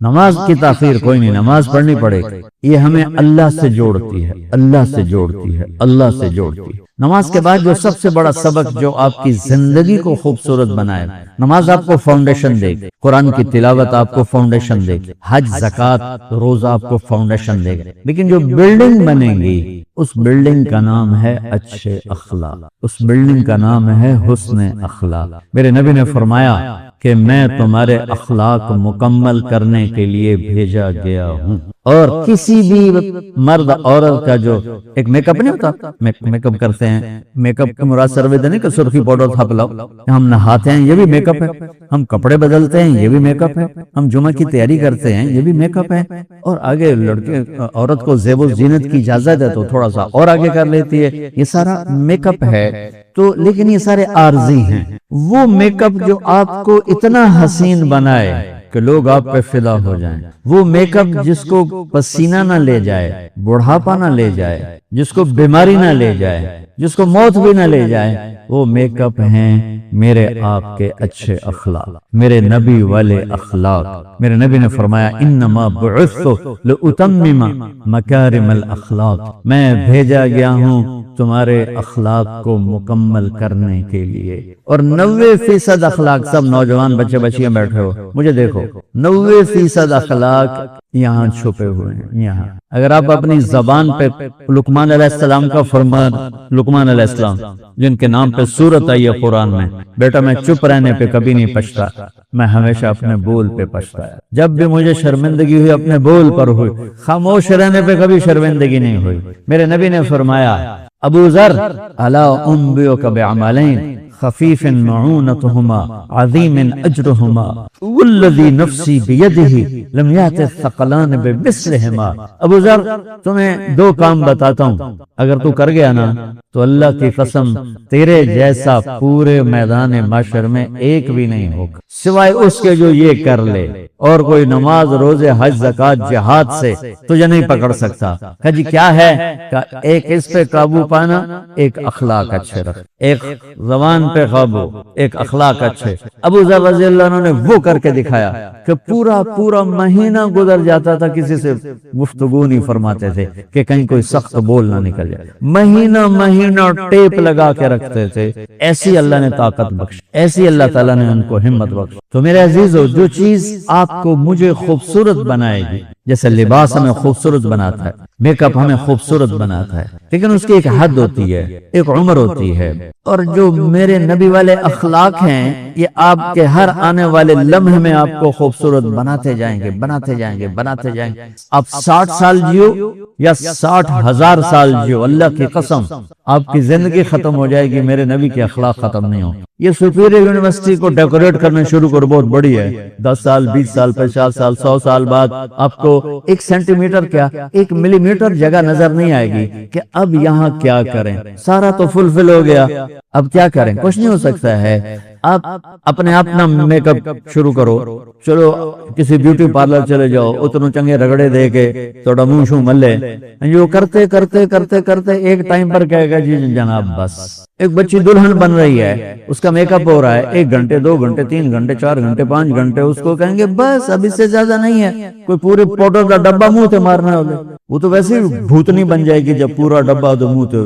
نماز کی تاخیر کوئی نہیں، نماز پڑھنی پڑے گی، یہ ہمیں اللہ سے جوڑتی ہے، اللہ سے جوڑتی ہے، اللہ سے جوڑتی ہے۔ نماز کے بعد جو سب سے بڑا سبق جو آپ کی زندگی کو خوبصورت بنائے، نماز آپ کو فاؤنڈیشن دے گی، قرآن کی تلاوت آپ کو فاؤنڈیشن دے گی، حج، زکوٰۃ، روزہ آپ کو فاؤنڈیشن دے گا، لیکن جو بلڈنگ بنے گی اس بلڈنگ کا نام ہے اچھے اخلاق، اس بلڈنگ کا نام ہے حسن اخلاق۔ میرے نبی نے فرمایا کہ میں تمہارے اخلاق مکمل کرنے کے لیے بھیجا گیا ہوں، اور کسی بھی مرد عورت کا جو ایک میک اپ نہیں ہوتا، میک اپ کرتے ہیں، میک اپ کا مراد سروے نہیں کہ سرخی پاؤڈر تھاپ لاؤ، ہم نہاتے ہیں یہ بھی میک اپ ہے، ہم کپڑے بدلتے ہیں یہ بھی میک اپ ہے، ہم جمعہ کی تیاری کرتے ہیں یہ بھی میک اپ ہے، اور آگے لڑکے عورت کو زیب و زینت کی اجازت ہے تو تھوڑا سا اور آگے کر لیتی ہے، یہ سارا میک اپ ہے۔ تو لیکن یہ سارے عارضی ہیں، وہ میک اپ جو آپ کو اتنا حسین بنائے کہ لوگ آپ پہ فدا ہو جائیں، وہ میک اپ جس کو پسینہ نہ لے جائے، بڑھاپا نہ لے جائے، جس کو بیماری نہ لے جائے، جس کو موت بھی نہ لے جائے، وہ میک اپ ہیں میرے آپ کے اچھے اخلاق، میرے نبی والے اخلاق۔ میرے نبی نے فرمایا انما بعثت لأتمم مکارم الاخلاق، میں بھیجا گیا ہوں تمہارے اخلاق کو مکمل کرنے کے لیے۔ اور 90% اخلاق، سب نوجوان بچے بچیاں بیٹھے ہو مجھے دیکھو، 90% اخلاق یہاں چھپے ہوئے ہیں۔ یہاں اگر آپ اپنی زبان پہ لقمان علیہ السلام کا فرمان، لقمان علیہ السلام جن کے نام پہ سورت آئی ہے قرآن میں، بیٹا میں چپ رہنے پہ کبھی نہیں پچھتا، میں ہمیشہ اپنے بول پہ پچھتایا، جب بھی مجھے شرمندگی ہوئی اپنے بول پر ہوئی، خاموش رہنے پہ کبھی شرمندگی نہیں ہوئی۔ میرے نبی نے فرمایا ابو ذر الا انبئک بعملین خفیف معونتہما عظیم اجرہما والذی نفسی بیدہ لم یأت الثقلان بمثلہما۔ ابو ذر تمہیں دو کام بتاتا ہوں، اگر تو کر گیا نا تو اللہ کی قسم تیرے جیسا پورے میدان محشر میں ایک بھی نہیں ہوگا سوائے اس کے جو یہ کر لے، اور کوئی نماز، روزے، حج، زکوٰۃ، جہاد سے تجھے نہیں پکڑ سکتا۔ کہ جی کیا ہے؟ کہ ایک اس پہ قابو پانا، ایک اخلاق اچھے رکھ، ایک زبان پہ قابو، ایک اخلاق اچھے۔ ابو ذر رضی اللہ عنہ نے وہ کر کے دکھایا کہ پورا مہینہ گزر جاتا تھا، کسی سے گفتگو نہیں فرماتے تھے کہ کہیں کوئی سخت بول نہ نکل جائے، مہینہ ٹیپ لگا کے رکھتے تھے۔ ایسی اللہ نے طاقت بخش، ایسی اللہ تعالیٰ نے ان کو ہمت بخش۔ تو میرے عزیزو، جو چیز آپ کو مجھے خوبصورت بنائے گی، جیسے لباس ہمیں خوبصورت بناتا ہے، میک اپ ہمیں خوبصورت بناتا ہے، لیکن اس کی ایک حد ہوتی ہے، ایک عمر ہوتی ہے، اور جو میرے نبی والے اخلاق ہیں یہ آپ کے ہر آنے والے لمحے میں آپ کو خوبصورت بناتے جائیں گے، بناتے جائیں گے، بناتے جائیں گے۔ آپ 60 سال جیو یا 60,000 سال جیو، اللہ کی قسم آپ کی زندگی ختم ہو جائے گی، میرے نبی کے اخلاق ختم نہیں ہوں۔ یہ سپیریئر یونیورسٹی کو ڈیکوریٹ کرنا شروع کرو، بہت بڑی ہے، 10 سال، 20 سال، 50 سال، 100 سال بعد آپ کو 1 سینٹی میٹر کیا 1 ملی میٹر جگہ نظر نہیں آئے گی کہ اب یہاں کیا کریں، سارا تو فل ہو گیا، اب کیا کریں، کچھ نہیں ہو سکتا ہے۔ آپ اپنے آپ نہ میک اپ شروع کرو، چلو کسی بیوٹی پارلر چلے جاؤ، اتنوں چنگے رگڑے دے کے تھوڑا منہ شو ملے، جو کرتے کرتے ایک ٹائم پر کہے گا جی جناب بس۔ ایک بچی دلہن بن رہی ہے، اس کا میک اپ ہو رہا ہے 1 گھنٹے، 2 گھنٹے، 3 گھنٹے، 4 گھنٹے، 5 گھنٹے، اس کو کہیں گے بس اب اس سے زیادہ نہیں ہے، کوئی پورے پاؤڈر کا ڈبہ منہ تے مارنا ہوگا، وہ تو ویسے ہی بھوتنی بن جائے گی جب پورا ڈبہ تو منہ تے،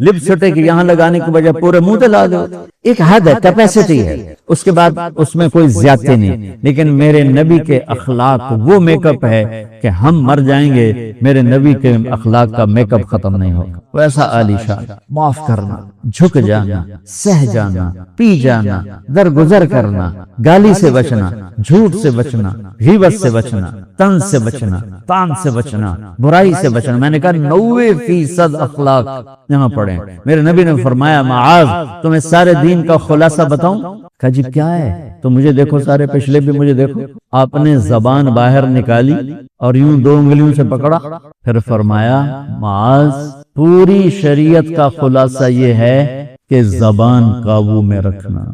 لپسٹک یہاں لگانے کی بجائے پورے منہ تے لا دو۔ ایک حد ہے، کیپیسٹی ہے، اس کے بعد اس میں کوئی زیادتی نہیں۔ لیکن میرے نبی کے اخلاق وہ میک اپ ہے کہ ہم مر جائیں گے، میرے نبی کے اخلاق کا میک اپ ختم نہیں ہوگا۔ ویسا عالی شان، معاف کرنا، جھک جانا، سہ جانا، پی جانا، درگزر کرنا، گالی سے بچنا، جھوٹ سے بچنا، غیبت سے بچنا، طنز سے بچنا، تان سے بچنا، برائی سے بچنا۔ میں نے کہا 90% اخلاق یہاں پڑھیں۔ میرے نبی نے فرمایا معاذ تمہیں سارے دین کا خلاصہ بتاؤں؟ کہا جی کیا ہے؟ تو مجھے دیکھو، سارے پچھلے بھی مجھے دیکھو۔ آپ نے زبان باہر نکالی اور یوں 2 انگلیوں سے پکڑا، پھر فرمایا معاذ پوری شریعت کا خلاصہ یہ ہے کہ زبان قابو میں رکھنا،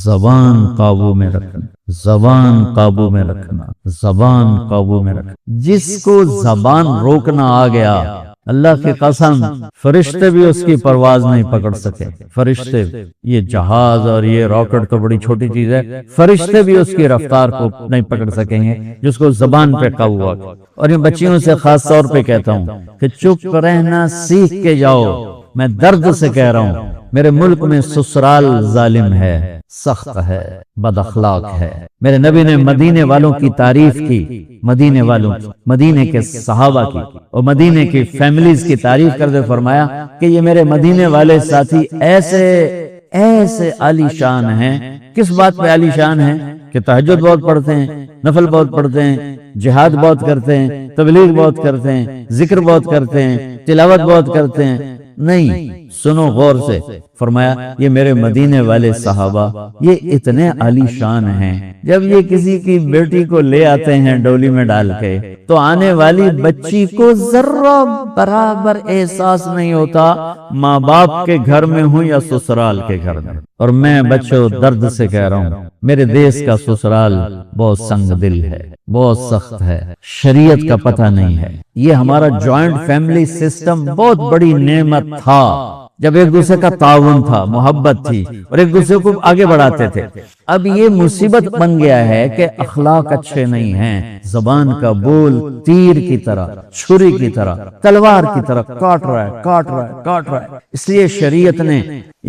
زبان قابو میں رکھنا، زبان قابو میں رکھنا، زبان قابو میں رکھنا۔ جس کو زبان روکنا آ گیا اللہ کی قسم فرشتے بھی اس کی پرواز نہیں پکڑ سکے. فرشتے، یہ جہاز اور یہ راکٹ تو بڑی چھوٹی چیز ہے، فرشتے بھی اس کی رفتار کو نہیں پکڑ سکیں گے جس کو زبان پہ قابو ہوا. اور یہ بچیوں سے خاص طور پہ کہتا ہوں کہ چپ رہنا سیکھ کے جاؤ. میں درد سے کہہ رہا ہوں، میرے ملک میں سسرال ظالم ہے، سخت ہے، بد اخلاق ہے. میرے نبی نے مدینے والوں کی تعریف کی، مدینے والوں، مدینے کے صحابہ کی اور مدینے کی فیملیز کی تعریف کرتے فرمایا کہ یہ میرے مدینے والے ساتھی ایسے عالی شان ہیں. کس بات پہ عالی شان ہیں؟ کہ تہجد بہت پڑھتے ہیں، نفل بہت پڑھتے ہیں، جہاد بہت کرتے ہیں، تبلیغ بہت کرتے ہیں، ذکر بہت کرتے ہیں، تلاوت بہت کرتے ہیں. نہیں، سنو غور سے. فرمایا یہ میرے مدینے والے صحابہ یہ اتنے عالی شان ہیں، جب یہ کسی کی بیٹی کو لے آتے ہیں ڈولی میں ڈال کے تو آنے والی بچی کو ذرہ برابر احساس نہیں ہوتا ماں باپ کے گھر میں ہوں یا سسرال کے گھر میں. اور میں بچوں درد سے کہہ رہا ہوں، میرے دیش کا سسرال بہت سنگ دل ہے، بہت سخت ہے، شریعت کا پتہ نہیں ہے. یہ ہمارا جوائنٹ فیملی سسٹم بہت بڑی نعمت تھا، جب ایک دوسرے کا تعاون تھا، محبت تھی اور ایک دوسرے کو آگے بڑھاتے تھے. اب یہ مصیبت بن گیا ہے کہ اخلاق اچھے نہیں ہیں، زبان کا بول تیر کی طرح، چھری کی طرح، تلوار کی طرح کاٹ رہا ہے. اس لیے شریعت نے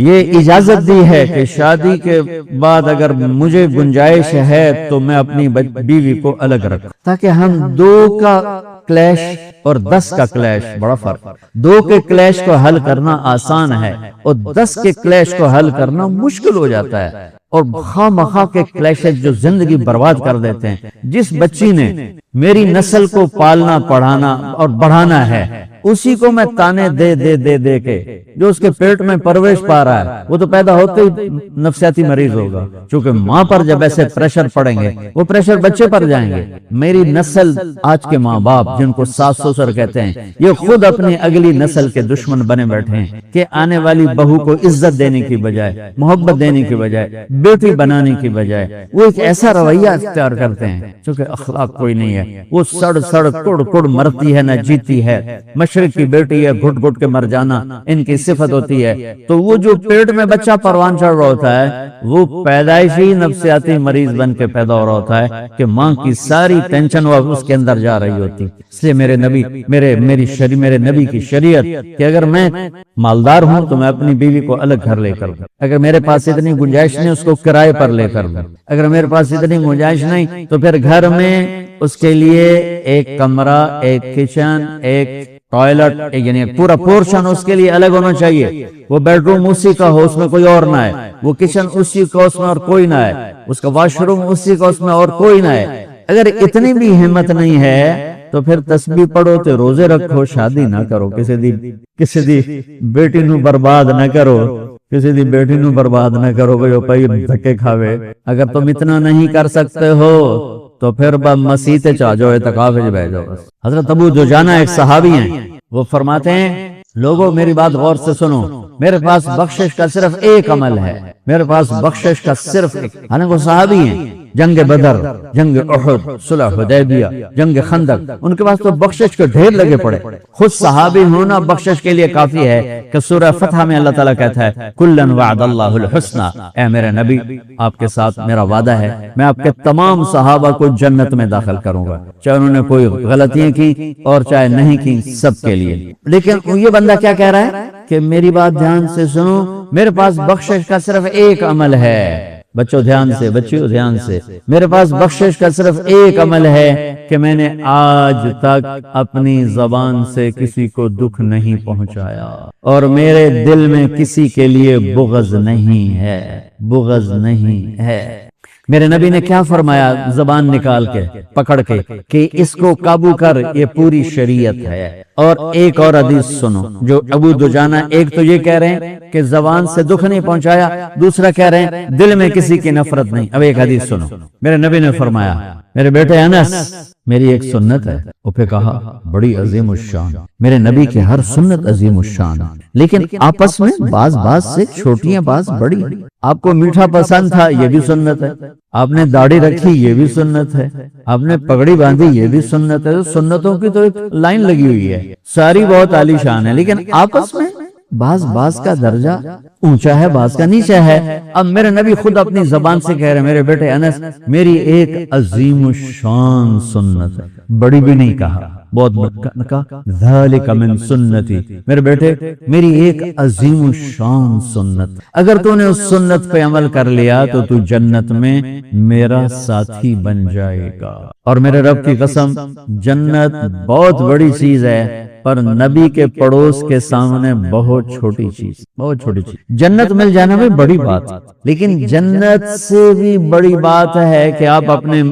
یہ اجازت دی ہے کہ شادی کے بعد اگر مجھے گنجائش ہے تو میں اپنی بیوی کو الگ رکھوں، تاکہ ہم 2 کا کلیش اور 10 کا کلیش، بڑا فرق. 2 کے کلیش کو حل کرنا آسان ہے اور 10 کے کلیش کو حل کرنا مشکل ہو جاتا ہے. اور خواہ مخواہ کے کلیشز جو زندگی برباد کر دیتے ہیں. جس بچی نے میری نسل کو پالنا، پڑھانا اور بڑھانا ہے، اسی کو میں تانے دے کے جو اس کے پیٹ میں پرورش پا رہا ہے وہ تو پیدا ہوتے ہی نفسیاتی مریض ہوگا. چونکہ ماں پر جب ایسے پریشر پڑیں گے وہ پریشر بچے پر جائیں گے. میری نسل، آج کے ماں باپ جن کو ساس سسر کہتے ہیں، یہ خود اپنی اگلی نسل کے دشمن بنے بیٹھے ہیں کہ آنے والی بہو کو عزت دینے کی بجائے، محبت دینے کی بجائے، بیٹی بنانے کی بجائے وہ ایک ایسا رویہ اختیار کرتے ہیں. چونکہ اخلاق کوئی نہیں ہے، وہ سڑ کڑ مرتی ہے، نہ جیتی ہے. مشرق کی بیٹی ہے، گھٹ گھٹ کے مر جانا ان کی صفت ہوتی ہے. تو وہ جو پیٹ میں بچہ پروان چڑھ رہا ہوتا ہے وہ پیدائشی نفسیاتی مریض بن کے پیدا ہو رہا ہوتا ہے کہ ماں کی ساری ٹینشن وہ اس کے اندر جا رہی ہوتی. اس لیے میرے نبی، میرے نبی کی شریعت کہ اگر میں مالدار ہوں تو میں اپنی بیوی کو الگ گھر لے کر دوں. اگر میرے پاس اتنی گنجائش نہیں اس کو کرائے پر لے کر دوں. اگر میرے پاس اتنی گنجائش نہیں تو پھر گھر میں اس کے لیے ایک کمرہ، ایک کچن، ایک ٹوائلٹ، یعنی پورا پورشن اس کے لیے الگ ہونا چاہیے. وہ بیڈ روم اسی کا ہو، اس میں کوئی اور نہ ہے. وہ کچن اسی کا، اس میں اور کوئی نہ ہے. اس کا واش روم اسی کا، اس میں اور کوئی نہ ہے. اگر اتنی بھی ہمت نہیں ہے تو پھر تسبیح پڑھو تے روزے رکھو، شادی نہ کرو. کسی دی بیٹی نو برباد نہ کرو، کسی دی بیٹی نو برباد نہ کرو بھائی پائی دھکے کھاوے. اگر تم اتنا نہیں کر سکتے ہو تو پھر مسیح تے چاہ جاؤ، اعتکاف وچ بیٹھ جاؤ. حضرت ابو دجانہ ایک صحابی ہیں، وہ فرماتے ہیں لوگوں میری بات غور سے سنو، میرے پاس بخشش کا صرف ایک عمل ہے، میرے پاس بخشش کا صرف ایک. حالانکہ وہ صحابی ہیں، جنگ بدر، جنگ احد، صلح حدیبیہ، جنگ خندق، ان کے پاس تو بخشش کے ڈھیر لگے پڑے. خود صحابی ہونا بخشش کے لیے کافی ہے کہ سورہ فتح میں اللہ تعالیٰ کہتا ہے کلن وعد اللہ الحسنى، اے میرے نبی آپ کے ساتھ میرا وعدہ ہے، میں آپ کے تمام صحابہ کو جنت میں داخل کروں گا، چاہے انہوں نے کوئی غلطیاں کی اور چاہے نہیں کی، سب کے لیے. لیکن یہ بندہ کیا کہہ رہا ہے کہ میری بات دھیان سے سنو، میرے پاس بخشش کا صرف ایک عمل ہے. بچوں دھیان سے، بچیوں دھیان سے، میرے پاس بخشش کا صرف ایک عمل ہے کہ میں نے آج تک اپنی زبان سے کسی کو دکھ نہیں پہنچایا اور میرے دل میں کسی کے لیے بغض نہیں ہے، بغض نہیں ہے. میرے نبی نے کیا فرمایا زبان نکال کے، پکڑ کے کہ اس کو قابو کر، یہ پوری شریعت ہے. اور ایک اور حدیث سنو جو ابو دجانہ، ایک تو یہ کہہ رہے ہیں کہ زبان سے دکھ نہیں پہنچایا، دوسرا کہہ رہے ہیں دل میں کسی کی نفرت نہیں. اب ایک حدیث سنو، میرے نبی نے فرمایا میرے بیٹے انس، میری ایک سنت ہے. پھر کہا بڑی عظیم الشان، میرے نبی کی ہر سنت عظیم الشان ہے، لیکن آپس میں بعض سے چھوٹیاں بعض بڑی. آپ کو میٹھا پسند تھا، یہ بھی سنت ہے. آپ نے داڑھی رکھی، یہ بھی سنت ہے. آپ نے پگڑی باندھی، یہ بھی سنت ہے. سنتوں کی تو ایک لائن لگی ہوئی ہے، ساری بہت عالی شان ہے، لیکن آپس میں بعض کا درجہ اونچا ہے، بعض کا نیچا ہے. اب میرے نبی خود اپنی زبان سے کہہ رہے ہیں، میرے بیٹے انس، میری ایک عظیم الشان سنت ہے. بڑی بھی نہیں کہا، بہت کہا ذالک من سنتی، میرے بیٹے میری ایک عظیم الشان سنت. اگر تو نے اس سنت پہ عمل کر لیا تو تو جنت میں میرا ساتھی بن جائے گا. اور میرے رب کی قسم، جنت بہت بڑی چیز ہے، پر نبی کے پڑوس کے سامنے بہت چھوٹی چیز، بہت چھوٹی چیز. جنت مل جانا بھی بڑی بات، لیکن جنت سے بھی بڑی بات ہے کہ آپ اپنے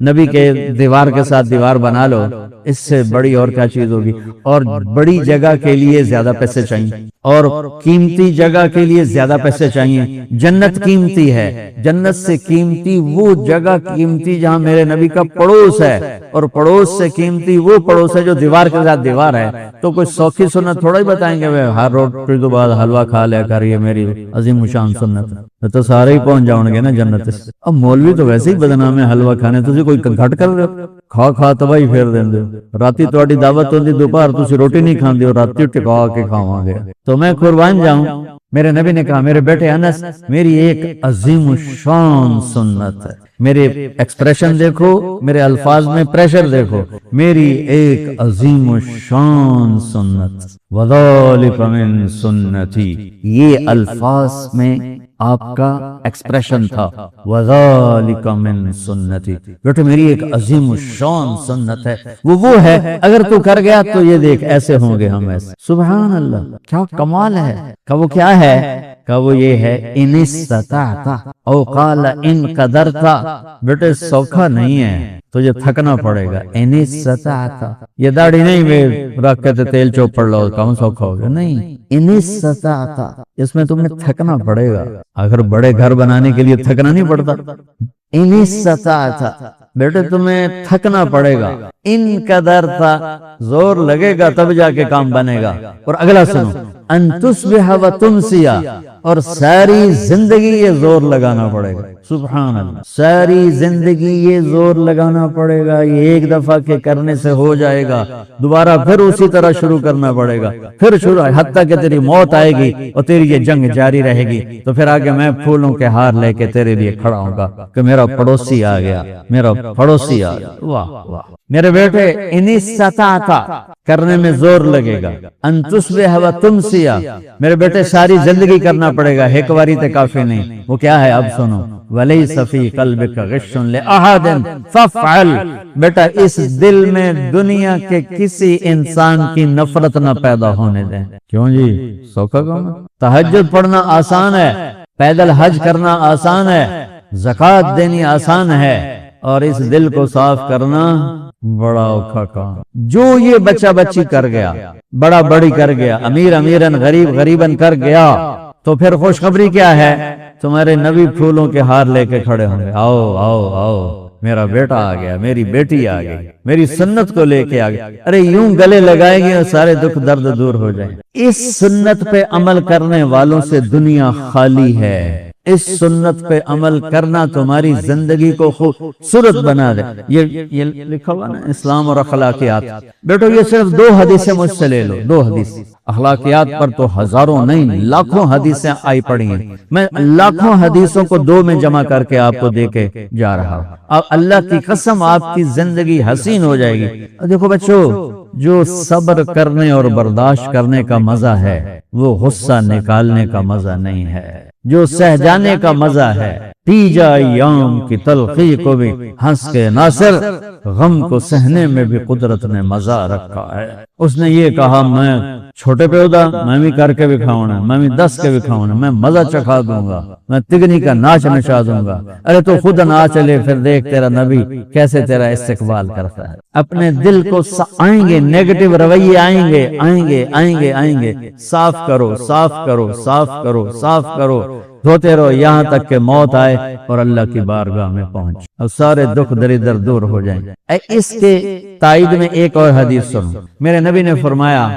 نبی کے دیوار کے ساتھ دیوار بنا لو. اس سے بڑی اور کیا چیز ہوگی؟ اور بڑی جگہ کے لیے زیادہ پیسے چاہیے، اور قیمتی جگہ کے لیے زیادہ پیسے چاہیے. جنت قیمتی ہے، جنت سے قیمتی وہ جگہ قیمتی جہاں میرے نبی کا پڑوس ہے، اور پڑوس سے قیمتی وہ پڑوس ہے جو دیوار کے ساتھ دیوار ہے. تو کوئی سوکھی سنت تھوڑا ہی بتائیں گے ہر روٹی تو بعد حلوہ کھا لیا کر، یہ میری عظیم الشان سنت ہے، تو سارے ہی پہنچ جاؤں گے نا جنت. اب مولوی تو ویسے ہی بدنام ہے حلوہ کھانے، تسی کوئی گھٹ کر رہے ہو، کھا تباہی پھیر دیں دے. راتی تہاڈی دعوت ہوندی دوپہر، تسی روٹی نہیں کھاندے ہو، راتی ٹکا کے کھاواں گے. تو میں قربان جاؤں. میرے نبی نے کہا میرے بیٹے انس، میری ایک عظیم الشان سنت ہے. میرے ایکسپریشن دیکھو، میرے الفاظ میں پریشر دیکھو، میری ایک عظیم الشان سنت. وذالک من سنتی، یہ الفاظ میں آپ کا ایکسپریشن تھا، وذالک من سنتی. بیٹے میری ایک عظیم الشان سنت ہے، وہ ہے اگر تو کر گیا تو یہ دیکھ ایسے ہوں گے ہم ایسے. سبحان اللہ، کیا کمال ہے. کہ وہ کیا ہے؟ کہ وہ یہ ہے ان استطعت او قال ان قدرت. بیٹے سوکھا نہیں ہے، تجھے تھکنا پڑے گا. ان استطعت، یہ داڑھی نہیں رکھ کے تیل چوپ پڑ لو کون سوکھا ہوگا، نہیں. ان استطعت، اس میں تم نے تھکنا پڑے گا. اگر بڑے گھر بنانے کے لیے تھکنا نہیں پڑتا. ان استطعت، بیٹے تمہیں تھکنا پڑے گا. ان قدرت، زور لگے گا تب جا کے کام بنے گا. اور اگلا سنو، ان تصبح و تمسی، اور ساری زندگی یہ زور لگانا پڑے گا. سبحان اللہ، ساری زندگی یہ زور لگانا پڑے گا. یہ ایک دفعہ کے کرنے سے ہو جائے گا، دوبارہ پھر اسی طرح شروع کرنا پڑے گا، پھر شروع حتیٰ کہ تیری موت آئے گی اور تیری یہ جنگ جاری رہے گی. تو پھر آگے میں پھولوں کے ہار لے کے تیرے لیے کھڑا ہوں گا کہ میرا پڑوسی آ گیا، میرا پڑوسی آ گیا. واہ واہ. میرے بیٹے ان استطعت کرنے میں زور لگے گا. ان تصبح و تمسی، میرے بیٹے ساری زندگی کرنا پڑے گا، ایک باری تے کافی نہیں. وہ کیا ہے اب سنو، ولیس فی قلبک غش لأحد فافعل. بیٹا اس دل میں دنیا کے کسی انسان کی نفرت نہ پیدا ہونے دیں. کیوں جی؟ سوکھا کام. تہجد پڑھنا آسان ہے، پیدل حج کرنا آسان ہے، زکوٰۃ دینی آسان ہے، اور اس دل کو صاف کرنا بڑا اوکھا کام. جو یہ بچہ بچی کر گیا، بڑا بڑی کر گیا، امیر امیرن غریب غریبن کر گیا، تو پھر خوشخبری کیا ہے؟ تمہارے نبی پھولوں کے ہار لے کے کھڑے ہوں گے. آؤ آؤ آؤ، میرا بیٹا آ گیا، میری بیٹی آ گئی، میری سنت کو لے کے آ گیا. ارے یوں گلے لگائیں گے اور سارے دکھ درد دور ہو جائیں. اس سنت پہ عمل کرنے والوں سے دنیا خالی ہے. اس سنت پہ عمل کرنا تمہاری زندگی کو خوبصورت بنا دے. یہ لکھا ہوا نا اسلام اور اخلاقیات. بیٹو یہ صرف 2 حدیثیں مجھ سے لے لو، 2 حدیث. اخلاقیات پر تو ہزاروں نہیں لاکھوں حدیثیں آئی پڑی ہیں. میں لاکھوں حدیثوں کو 2 میں جمع کر کے آپ کو دے کے جا رہا ہوں. اب اللہ کی قسم آپ کی زندگی حسین ہو جائے گی. دیکھو بچوں، جو صبر کرنے اور برداشت کرنے کا مزہ ہے وہ غصہ نکالنے کا مزہ نہیں ہے. جو سہ جانے کا مزہ ہے، پی جا ایام کی تلخی کو بھی ہنس کے ناصر، غم کو سہنے میں بھی قدرت نے مزہ رکھا ہے. اس نے یہ کہا میں چھوٹے پہ ہوتا میں بھی کر کے بھی کھاؤں نا، میں بھی 10 کے بھی کھاؤں نا، میں مزہ چکھا دوں گا، میں تگنی کا ناچ نچا دوں گا. ارے تو خود نہ چلے پھر دیکھ تیرا نبی کیسے تیرا استقبال کرتا ہے. اپنے دل کو آئیں گے نیگیٹو رویے، آئیں گے آئیں گے آئیں گے آئیں گے. صاف کرو صاف کرو صاف کرو صاف کرو. دھوتے رہو یہاں تک کہ موت آئے اور اللہ کی بارگاہ میں پہنچ اور سارے دکھ دریدر دور ہو جائیں۔ اس کے تائید میں ایک اور حدیث سنو، میرے نبی نے فرمایا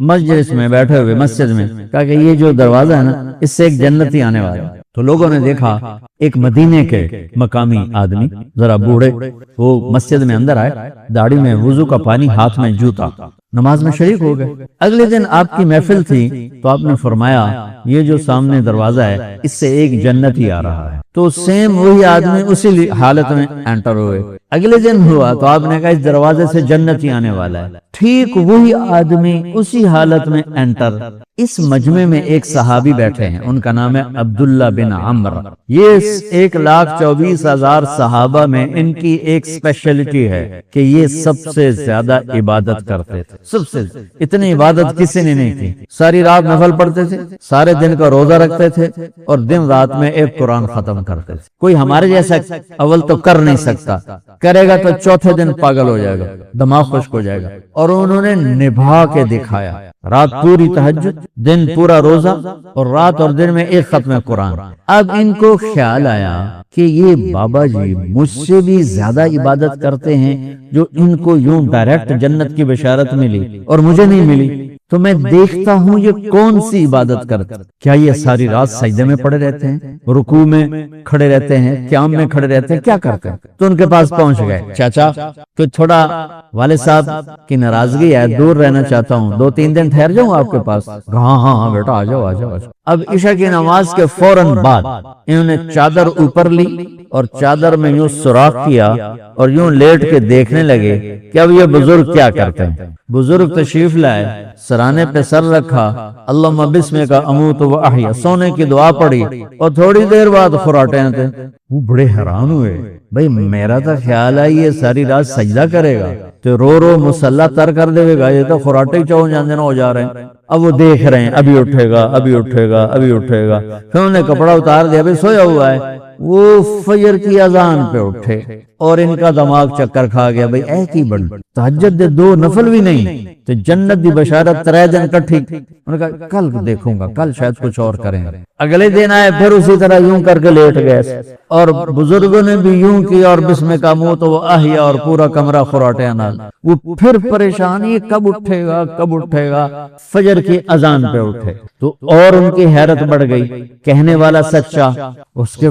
مجلس میں بیٹھے ہوئے مسجد میں، کہا کہ یہ جو دروازہ ہے نا اس سے ایک جنتی آنے والا ہے۔ تو لوگوں نے دیکھا ایک مدینے کے مقامی آدمی ذرا بوڑھے، وہ مسجد میں اندر آئے، داڑھی میں وضو کا پانی، ہاتھ میں جوتا، نماز میں شریک ہو گئے۔ اگلے دن آپ کی محفل تھی تو آپ نے فرمایا یہ جو سامنے دروازہ ہے اس سے ایک جنتی آ رہا ہے۔ تو سیم وہی آدمی اسی حالت میں انٹر ہوئے۔ اگلے دن ہوا تو آپ نے کہا اس دروازے سے جنتی آنے والا ہے، ٹھیک وہی آدمی اسی حالت میں انٹر۔ اس مجمع میں ایک صحابی بیٹھے ہیں، ان کا نام ہے عبداللہ بن عمر۔ یہ 1,24,000 صحابہ میں ان کی ایک سپیشلٹی ہے کہ یہ سب سے زیادہ عبادت کرتے تھے، سب سے اتنی عبادت کسی نے نہیں کی۔ ساری رات نفل پڑھتے تھے، سارے دن کا روزہ رکھتے تھے اور دن رات میں ایک قرآن ختم کرتے تھے۔ کوئی ہمارے جیسا اول تو کر نہیں سکتا، کرے گا تو چوتھے دن پاگل ہو جائے گا، دماغ خشک ہو جائے گا۔ اور انہوں نے نبھا کے دکھایا، رات پوری تہجد، دن پورا روزہ، اور رات اور دن میں ایک ختم قرآن۔ اب ان کو خیال آیا کہ یہ بابا جی مجھ سے بھی زیادہ عبادت کرتے ہیں، جو ان کو یوں ڈائریکٹ جنت کی بشارت ملی اور مجھے نہیں ملی، تو میں دیکھتا ہوں یہ کون سی عبادت کرتے ہیں۔ کیا یہ ساری رات سجدے میں پڑے رہتے ہیں، رکوع میں کھڑے رہتے ہیں، قیام میں کھڑے رہتے ہیں، کیا کرتے ہیں؟ تو ان کے پاس پہنچ گئے، چاچا تو تھوڑا والد صاحب کی ناراضگی ہے، دور رہنا چاہتا ہوں، 2-3 دن ٹھہر جاؤں آپ کے پاس؟ ہاں ہاں ہاں بیٹا آ جاؤ آ جاؤ۔ اب عشاء کی نماز کے فوراً بعد انہوں نے چادر اوپر لی اور چادر میں یوں سوراخ کیا اور یوں لیٹ کے دیکھنے لگے کہ اب یہ بزرگ کیا کرتے ہیں۔ بزرگ تشریف لائے، سرانے پہ سر رکھا، اللہم بسمک اموت و احیا، سونے کی دعا پڑھی اور تھوڑی دیر بعد خراٹے تھے۔ وہ بڑے حیران ہوئے، بھئی میرا تو خیال ہے یہ ساری رات سجدہ کرے گا تو رو رو مسلح تر کر دے گا، یہ تو خراٹے ہی چون جاندے نہ ہو جا رہے ہیں۔ اب وہ دیکھ رہے ہیں ابھی اٹھے گا ابھی اٹھے گا ابھی اٹھے گا، پھر انہوں نے کپڑا اتار دیا، ابھی سویا ہوا ہے۔ وہ فجر کی اذان پہ اٹھے اور ان کا دماغ چکر کھا گیا، بھئی اے کی بڑی تہجد دے 2 نفل بھی نہیں تو جنت دی بشارت 3 دن کٹھی۔ انہوں نے کہا کل دیکھوں گا، کل شاید کچھ اور کریں۔ اگلے دن آئے، پھر اسی طرح یوں کر کے لیٹ گئے اور بزرگوں نے بھی یوں کیا اور بسمک اموت و احیا اور پورا کمرہ خراٹے انال۔ وہ پھر پریشان، یہ کب اٹھے گا کب اٹھے گا؟ فجر کی اذان پہ اٹھے تو اور ان کی حیرت بڑھ گئی، کہنے والا سچا، اس کے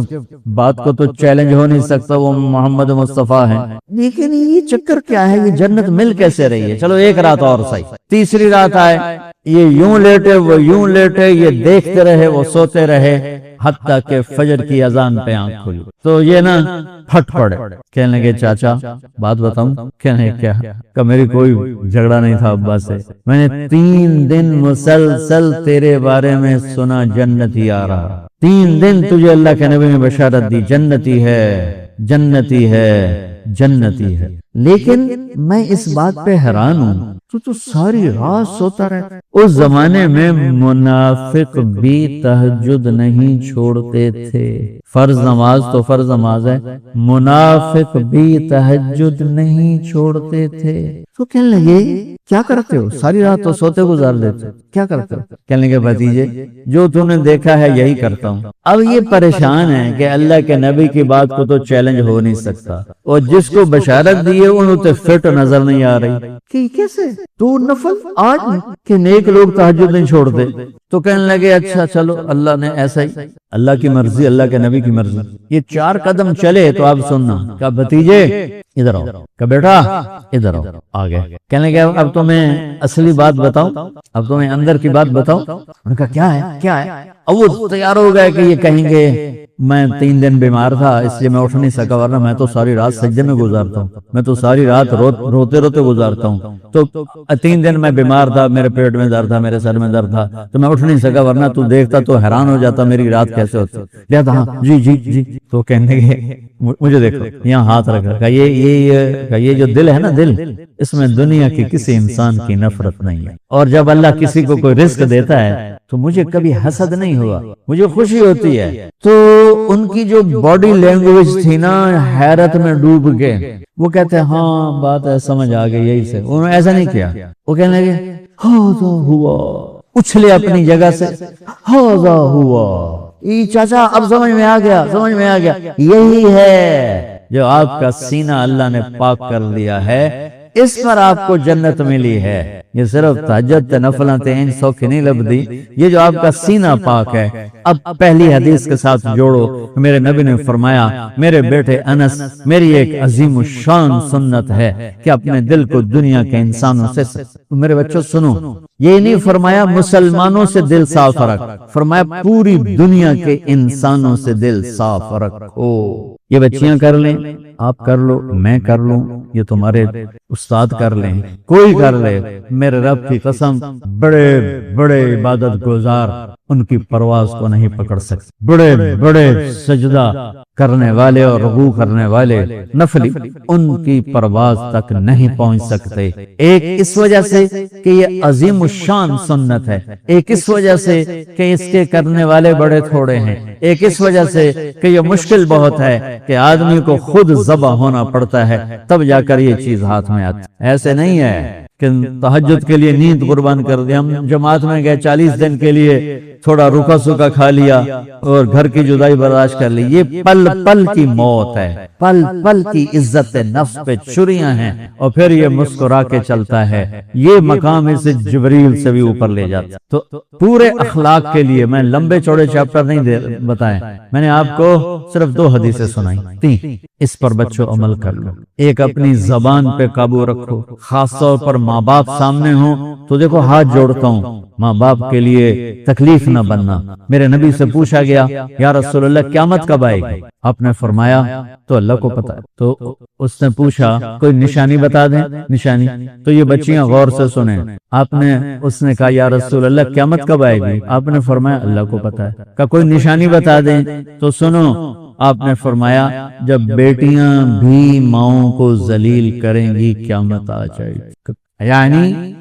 بات کو تو چیلنج ہو نہیں سکتا، وہ محمد مصطفیٰ ہیں، لیکن یہ چکر کیا ہے، یہ جنت مل کیسے رہی ہے؟ چلو ایک رات اور صحیح۔ تیسری رات آئے، یہ یوں لیٹے وہ یوں لیٹے، یہ دیکھتے رہے وہ سوتے رہے، حتیٰ کہ فجر کی اذان پہ آنکھ کھلی تو یہ نا پھٹ پڑے، کہنے لگے چاچا بات بتاؤں؟ کہنے کیا؟ کہ میری کوئی جھگڑا نہیں تھا ابا سے، میں نے 3 دن مسلسل تیرے بارے میں سنا جنتی آ رہا، 3 دن تجھے اللہ کے نبی نے بشارت دی جنتی ہے جنتی ہے جنتی ہے، لیکن میں اس بات پہ حیران ہوں تو ساری رات سوتا رہتا۔ اس زمانے میں منافق بھی تہجد نہیں چھوڑتے تھے، فرض نماز تو فرض نماز ہے، منافق بھی تہجد نہیں چھوڑتے تھے۔ تو کہنے لگے کیا کرتے ہو؟ ساری رات تو سوتے گزار دیتے، کیا کرتے ہو؟ کہنے لگے بھتیجے جو تم نے دیکھا ہے یہی کرتا ہوں۔ اب یہ پریشان ہے کہ اللہ کے نبی کی بات کو تو چیلنج ہو نہیں سکتا، اور جس کو بشارت دی ہے انہوں تے فٹ نظر نہیں آ رہی کہ کیسے 2 نفل آج کہ نیک لوگ تہجد نہیں چھوڑتے۔ تو کہنے لگے اچھا چلو اللہ نے ایسا ہی، اللہ کی مرضی اللہ کے نبی کی مرضی۔ یہ 4 قدم چلے تو آپ سننا، کہا بھتیجے ادھر آؤ، کہا بیٹا ادھر آؤ، آگے۔ کہنے لگے اب تو میں اصلی بات بتاؤں، اب تو میں اندر کی بات بتاؤں۔ انہوں نے کہا کیا ہے کیا ہے؟ اب وہ تیار ہو گئے کہ یہ کہیں گے میں 3 دن بیمار تھا اس لیے میں اٹھ نہیں سکا، ورنہ میں تو ساری رات سجدے میں گزارتا ہوں، میں تو ساری رات روتے روتے گزارتا ہوں، تو 3 دن میں بیمار تھا، میرے پیٹ میں درد تھا، میرے سر میں درد تھا، تو میں اٹھ نہیں سکا، ورنہ تو دیکھتا تو حیران ہو جاتا میری رات کیسے ہوتی۔ کہتا ہاں جی جی جی۔ تو کہنے لگے مجھے دیکھو، یہاں ہاتھ رکھا، کہ یہ جو دل ہے نا، دل اس میں دنیا کی کسی انسان کی نفرت نہیں ہے، اور جب اللہ کسی کو کوئی رزق دیتا ہے تو مجھے کبھی حسد نہیں ہوا، مجھے خوشی ہوتی ہے۔ تو ان کی جو باڈی لینگویج تھی نا، حیرت میں ڈوب گئے۔ وہ کہتے ہیں ہاں بات ہے سمجھ آ گئی، یہی سے۔ انہوں نے ایسا نہیں کیا، وہ کہنے لگے ہاذا ہوا، اچھلے اپنی جگہ سے، ہاذا ہوا، چاچا اب سمجھ میں آ گیا، سمجھ میں آ گیا، یہی ہے جو آپ کا سینہ اللہ نے پاک کر دیا ہے، اس پر آپ کو جنت ملی ہے۔ یہ صرف تہجد نفلاں ان سوکھی نہیں لبدی، یہ جو آپ کا سینہ پاک ہے۔ اب پہلی حدیث کے ساتھ جوڑو، میرے نبی نے فرمایا، میرے بیٹے انس، میری ایک عظیم الشان سنت ہے کہ اپنے دل کو دنیا کے انسانوں سے، میرے بچوں سنو، یہ نہیں فرمایا مسلمانوں سے دل صاف رکھ، فرمایا پوری دنیا کے انسانوں سے دل صاف رکھو۔ یہ بچیاں کر لیں، آپ کر لو، میں کر لوں، یہ تمہارے استاد کر لیں، کوئی کر لے، میرے رب کی قسم بڑے بڑے عبادت گزار ان کی پرواز کو نہیں پکڑ سکتے، بڑے بڑے سجدہ کرنے والے اور رکوع کرنے والے نفلی ان کی پرواز تک نہیں پہنچ سکتے۔ ایک اس وجہ سے کہ یہ عظیم الشان سنت ہے، ایک اس وجہ سے کہ اس کے کرنے والے بڑے تھوڑے ہیں، ایک اس وجہ سے کہ یہ مشکل بہت ہے کہ آدمی کو خود ذبح ہونا پڑتا ہے تب جا کر یہ چیز ہاتھ میں آتی۔ ایسے نہیں ہے کہ تہجد کے لیے نیند قربان کر دی، ہم جماعت میں گئے 40 دن کے لیے تھوڑا رکا سکا کھا لیا اور گھر کی جدائی برداشت کر لی، یہ پل پل کی موت ہے، پل پل کی عزت نفس پہ چھریاں ہیں، اور پھر یہ مسکرا کے چلتا ہے، یہ مقام اسے جبریل سے بھی اوپر لے جاتا۔ تو پورے اخلاق کے لیے میں لمبے چوڑے چیپٹر نہیں بتائیں، میں نے آپ کو صرف 2 حدیثیں سنائی، 3، اس پر بچوں عمل کر لو۔ ایک، اپنی زبان پہ قابو رکھو، خاص طور پر ماں باپ سامنے ہوں تو دیکھو ہاتھ جوڑتا ہوں، ماں باپ کے لیے تکلیف نہ بننا۔ میرے نبی سے پوچھا گیا، یا رسول اللہ قیامت کب آئے گی؟ آپ نے فرمایا تو اللہ کو پتا ہے۔ تو اس نے پوچھا کوئی نشانی بتا دیں، نشانی؟ تو یہ بچیاں غور سے سنیں، اس نے کہا یا رسول اللہ قیامت کب آئے گی؟ آپ نے فرمایا اللہ کو پتا ہے۔ کہ کوئی نشانی بتا دیں؟ تو سنو، آپ نے فرمایا جب بیٹیاں بھی ماؤں کو ذلیل کریں گی قیامت آ جائے گی۔ یعنی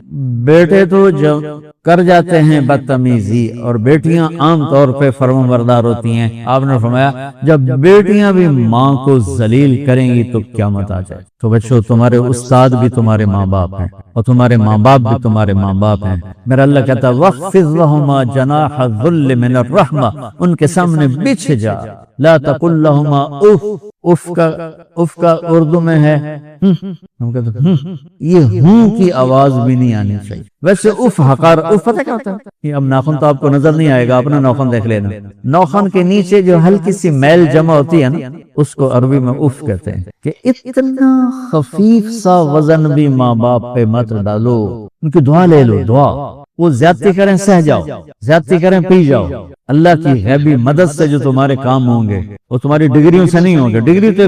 بیٹے تو جب کر جاتے ہیں بدتمیزی اور بیٹیاں عام طور پہ فرمانبردار ہوتی ہیں، آپ نے فرمایا جب بیٹیاں بھی ماں کو ذلیل کریں گی تو قیامت آ جائے۔ تو بچوں، تمہارے استاد بھی تمہارے ماں باپ ہیں اور تمہارے ماں باپ بھی تمہارے ماں باپ ہیں۔ میرا اللہ کہتا ہے وَخْفِضْ لَهُمَا جَنَاحَ الذُّلِّ مِنَ الرَّحْمَةِ، ان کے سامنے بچھ جا، لا تقل لهما اف کا اردو میں ہے یہ ہوں کی آواز بھی نہیں آنی چاہیے۔ ویسے اف حقار، اف پتہ کیا ہوتا ہے؟ اب ناخن تو آپ کو نظر نہیں آئے گا، اپنا ناخن دیکھ لینا، ناخن کے نیچے جو ہلکی سی میل جمع ہوتی ہے نا، اس کو عربی میں اف کہتے ہیں۔ کہ اتنا خفیف سا وزن بھی ماں باپ پہ مت ڈالو، ان کی دعا لے لو، دعا۔ وہ زیادتی کریں سہ جاؤ، زیادتی کریں پی جاؤ، اللہ کی غیبی مدد سے جو تمہارے کام ہوں گے وہ تمہاری ڈگریوں سے نہیں ہوں گے۔ ڈگری تو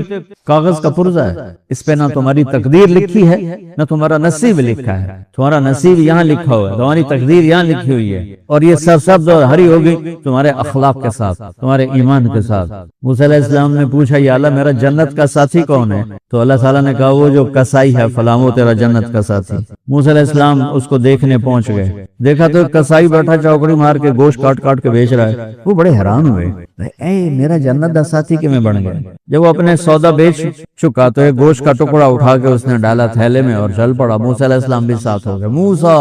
کاغذ کا پرزہ ہے، اس پہ نہ تمہاری تقدیر لکھی ہے نہ تمہارا نصیب لکھا ہے۔ تمہارا نصیب یہاں لکھا ہوا ہے، تمہاری تقدیر یہاں لکھی ہوئی ہے، اور یہ سرسبز اور ہری ہوگی تمہارے اخلاق کے ساتھ، تمہارے ایمان کے ساتھ۔ موسیٰ علیہ السلام نے پوچھا یا اللہ میرا جنت کا ساتھی کون ہے؟ تو اللہ تعالیٰ نے کہا وہ جو کسائی ہے فلاں وہ تیرا جنت کا ساتھی۔ موسیٰ علیہ السلام اس کو دیکھنے پہنچ گئے، دیکھا تو کسائی بیٹھا چوکڑی مار کے گوشت کاٹ کاٹ کے بیچ رہا ہے۔ وہ بڑے حیران ہوئے، اے میرا جنت کا ساتھی کیویں بن گیا؟ جب وہ اپنے سودا بیچ چکا تو ایک گوشت کا ٹکڑا اٹھا کے اس نے ڈالا تھیلے میں اور چل پڑا۔ موسیٰ علیہ السلام بھی ساتھ ہو گئے۔ موسیٰ،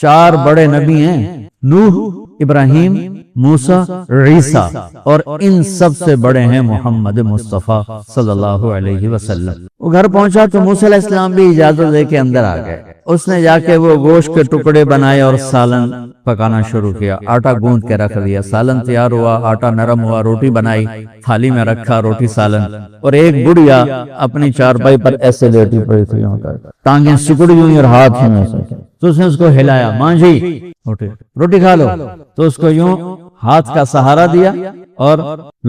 4 بڑے نبی ہیں، نوح، ابراہیم، موسیٰ، عیسیٰ، اور ان سب سے بڑے ہیں محمد مصطفیٰ صلی اللہ علیہ وسلم۔ وہ گھر پہنچا تو موسیٰ علیہ السلام بھی اجازت دے کے اندر آ گئے۔ اس نے جا کے وہ گوشت کے ٹکڑے بنائے اور سالن پکانا شروع کیا، آٹا گوندھ کے رکھ دیا، سالن تیار ہوا، آٹا نرم ہوا، روٹی بنائی، تھالی میں رکھا روٹی سالن، اور ایک بڑھیا اپنی چارپائی پر ایسے لیٹی پڑی تھی، ٹانگیں سکڑی ہوئی اور ہاتھ میں ایسے، تو اس نے اس کو ہلایا، ماں جی روٹی کھا لو، تو اس کو یوں ہاتھ کا سہارا دیا اور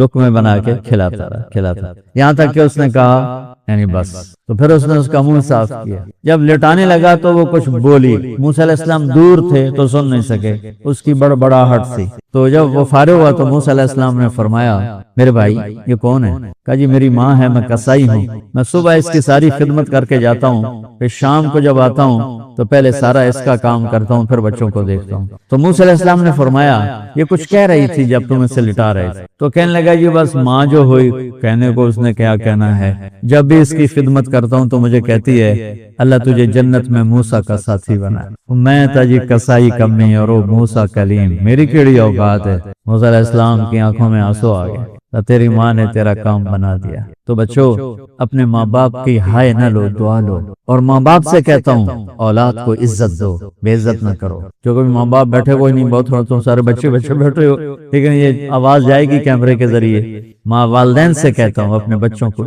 لقمے بنا کے کھلاتا رہا، یہاں تک کہ اس نے کہا یعنی بس۔ تو پھر اس نے اس کا منہ صاف کیا، جب لٹانے لگا تو وہ کچھ بولی، موسیٰ علیہ السلام دور تھے تو سن نہیں سکے، اس کی بڑبڑاہٹ تھی۔ تو جب وہ فارغ ہوا تو موسیٰ علیہ السلام نے فرمایا میرے بھائی یہ کون ہے؟ کہا جی میری ماں ہے، میں کسائی ہوں، میں صبح اس کی ساری خدمت کر کے جاتا ہوں، پھر شام کو جب آتا ہوں تو پہلے سارا اس کا کام کرتا ہوں، پھر بچوں کو دیکھتا ہوں۔ تو موسیٰ علیہ السلام نے فرمایا یہ کچھ کہہ رہی تھی جب تم اسے لٹا رہے تو کہنے لگا جی بس ماں جو ہوئی کہنے کو اس نے کیا کہنا ہے، جب بھی اس کی خدمت کرتا ہوں تو مجھے کہتی ہے اللہ تجھے جنت میں موسیٰ کا ساتھی بنا، میں تا جی کسائی کمی اور وہ موسیٰ کلیم، میری کیڑی اوقات ہے۔ موسیٰ علیہ السلام کی آنکھوں میں آنسو آ گئے، تیری ماں نے تیرا کام بنا دیا۔ تو بچوں اپنے ماں باپ کی ہائے نہ لو، دعا لو، اور ماں باپ سے کہتا ہوں اولاد کو عزت دو، بے عزت نہ کرو۔ جو کبھی ماں باپ بیٹھے کوئی نہیں، بہت تھوڑا تم سارے بچے بیٹھے ہو، لیکن یہ آواز جائے گی کیمرے کے ذریعے۔ ماں والدین سے کہتا ہوں اپنے بچوں کو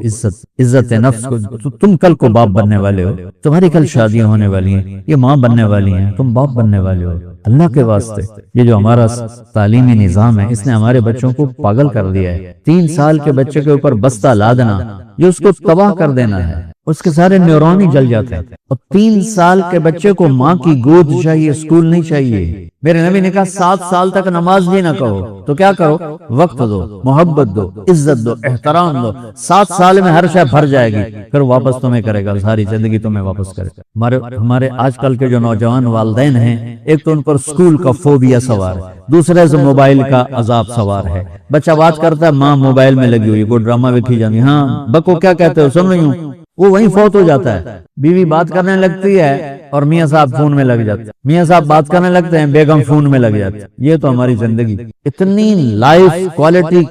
عزت نفس کو، تم کل کو باپ بننے والے ہو، تمہاری کل شادیاں ہونے والی ہیں، یہ ماں بننے والی ہیں، تم باپ بننے والے ہو۔ اللہ کے واسطے یہ جو ہمارا تعلیمی نظام ہے اس نے ہمارے بچوں کو پاگل کر دیا ہے۔ 3 سال کے بچے کے اوپر بستہ لادنا یہ اس کو تباہ کر دینا ہے، اس کے سارے نیورون ہی جل جاتے ہیں۔ اور 3 سال کے بچے کو ماں کی گود چاہیے، اسکول نہیں چاہیے۔ میرے نبی نے کہا 7 سال تک نماز بھی نہ کہو تو کیا کرو، وقت دو، محبت دو، عزت دو، احترام دو۔ 7 سال میں ہر شے بھر جائے گی، پھر واپس تمہیں کرے گا، ساری زندگی تمہیں واپس کرے گا۔ ہمارے آج کل کے جو نوجوان والدین ہیں، ایک تو ان پر اسکول کا فوبیا سوار ہے، دوسرے سے موبائل کا عذاب سوار ہے۔ بچہ بات کرتا ہے ماں موبائل میں لگی ہوئی، کوئی ڈرامہ دیکھی جاتی، ہاں بکو کیا کہتے ہو سن رہی ہوں، وہ وہیں فوت ہو جاتا ہے۔ بیوی بات کرنے لگتی ہے اور میاں صاحب فون میں لگ جاتے ہیں، میاں صاحب بات کرنے لگتے ہیں، بیگم فون میں لگ جاتی ہے۔ یہ تو ہماری زندگی اتنی لائف کوالٹی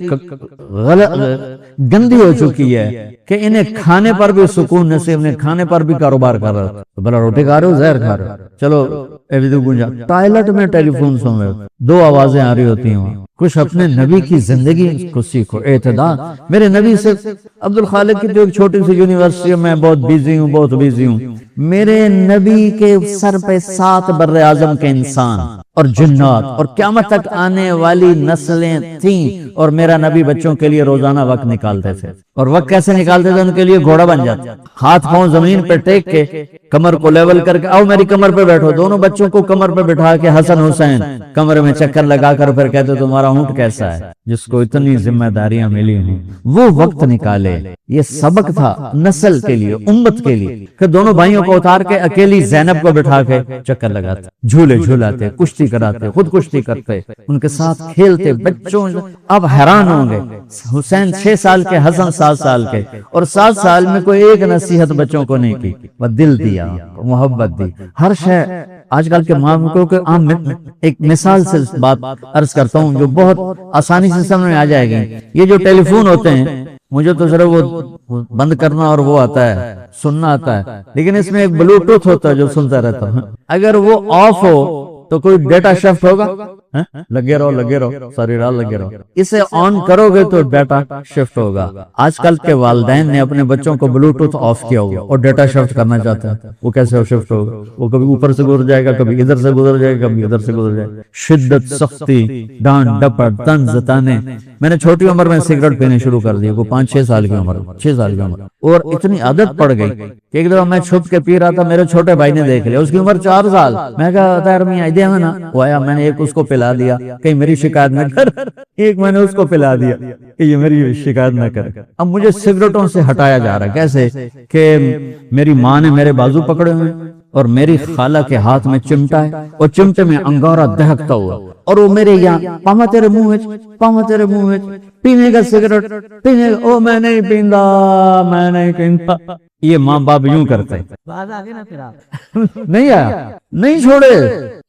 گندی ہو چکی ہے کہ انہیں کھانے پر بھی سکون نصیب نہیں، کھانے پر بھی کاروبار کر رہا ہے، بھلا روٹی کھا رہے ہو زہر کھا رہے ہو، چلو گنجا ٹائلٹ میں ٹیلی فون سن رہے ہو، 2 آوازیں آ رہی ہوتی ہیں۔ کچھ اپنے نبی کی زندگی کو سیکھو، اعتدال۔ میرے نبی سے عبد الخالق کی جو ایک چھوٹی سی یونیورسٹی میں بہت بیزی ہوں، میرے نبی کے سر پہ 7 بر اعظم کے انسان اور جنات اور قیامت تک آنے والی نسلیں تھیں، اور میرا نبی بچوں کے لیے روزانہ وقت نکالتے تھے۔ اور وقت کیسے نکالتے تھے؟ ان کے لیے گھوڑا بن جاتے، ہاتھ پاؤں زمین پہ ٹیک کے، کمر کو لیول کر کے، آؤ میری کمر پہ بیٹھو، دونوں بچوں کو کمر پہ بٹھا کے حسن حسین کمر میں چکر لگا کر پھر کہتے تمہارا اونٹ کیسا ہے۔ جس کو اتنی ذمہ داریاں ملی ہیں وہ وقت نکالے۔ یہ سبق تھا نسل کے لیے، امت کے لیے، کہ دونوں بھائیوں کو اتار کے اکیلی زینب کو بٹھا کے چکر لگاتے، جھولے جھولاتے، کشتی کراتے، خود کشتی کرتے، ان کے ساتھ کھیلتے۔ بچوں اب حیران ہوں گے، حسین 6 سال کے، حسن 7 سال کے، اور 7 سال میں کوئی ایک نصیحت بچوں کو نہیں کی، وہ دل دیا، محبت دی، ہر شے۔ آج کل کے ماں کے عام ایک مثال سے بات عرض کرتا ہوں جو بہت آسانی سے سمجھ میں آ جائے گی۔ یہ جو ٹیلی فون ہوتے ہیں، مجھے تو صرف وہ بند کرنا اور وہ آتا ہے، سننا آتا ہے، لیکن اس میں ایک بلوٹوتھ ہوتا ہے جو سنتا رہتا ہوں۔ اگر وہ آف ہو تو کوئی ڈیٹا شفٹ ہوگا، لگے رہو ساری رات لگے رہو۔ اسے آن کرو گے تو ڈیٹا شفٹ ہوگا۔ آج کل کے والدین نے اپنے بچوں کو بلوٹوتھ آف کیا ہوگا اور ڈیٹا شفٹ کرنا چاہتے ہیں، وہ کیسے شفٹ ہوگا؟ وہ کبھی اوپر سے گزر جائے گا، کبھی ادھر سے گزر جائے گا، کبھی ادھر سے گزر جائے گا۔ شدت، سختی، ڈانٹ ڈپٹ، طنز تانے۔ میں نے چھوٹی عمر میں سگریٹ پینے شروع کر دی، وہ 5-6 سال کی عمر، 6 سال کی عمر، اور اتنی عادت پڑ گئی کہ ایک دفعہ میں چھپ کے پی رہا تھا، میرے چھوٹے بھائی نے دیکھ لیا، اس کی عمر 4 سال۔ میں کہا طاہر میاں دے نا، وہ آیا، میں نے ایک اس کو پلا دیا کہ میری شکایت نہ کر، ایک میں نے اس کو پلا دیا کہ یہ میری شکایت نہ کر۔ اب مجھے سگریٹوں سے ہٹایا جا رہا ہے، کیسے کہ میری ماں نے میرے بازو پکڑے ہوئے اور میری خالہ کے ہاتھ میں چمٹا ہے، اور چمٹے میں انگارہ دہکتا ہوا، اور وہ میرے یہاں پاما تیرے منہ میں پینے کا سگریٹ پینے کا، او میں نہیں پیندا، میں نہیں پیندا۔ یہ ماں باپ یوں کرتے نہیں آیا، نہیں چھوڑے،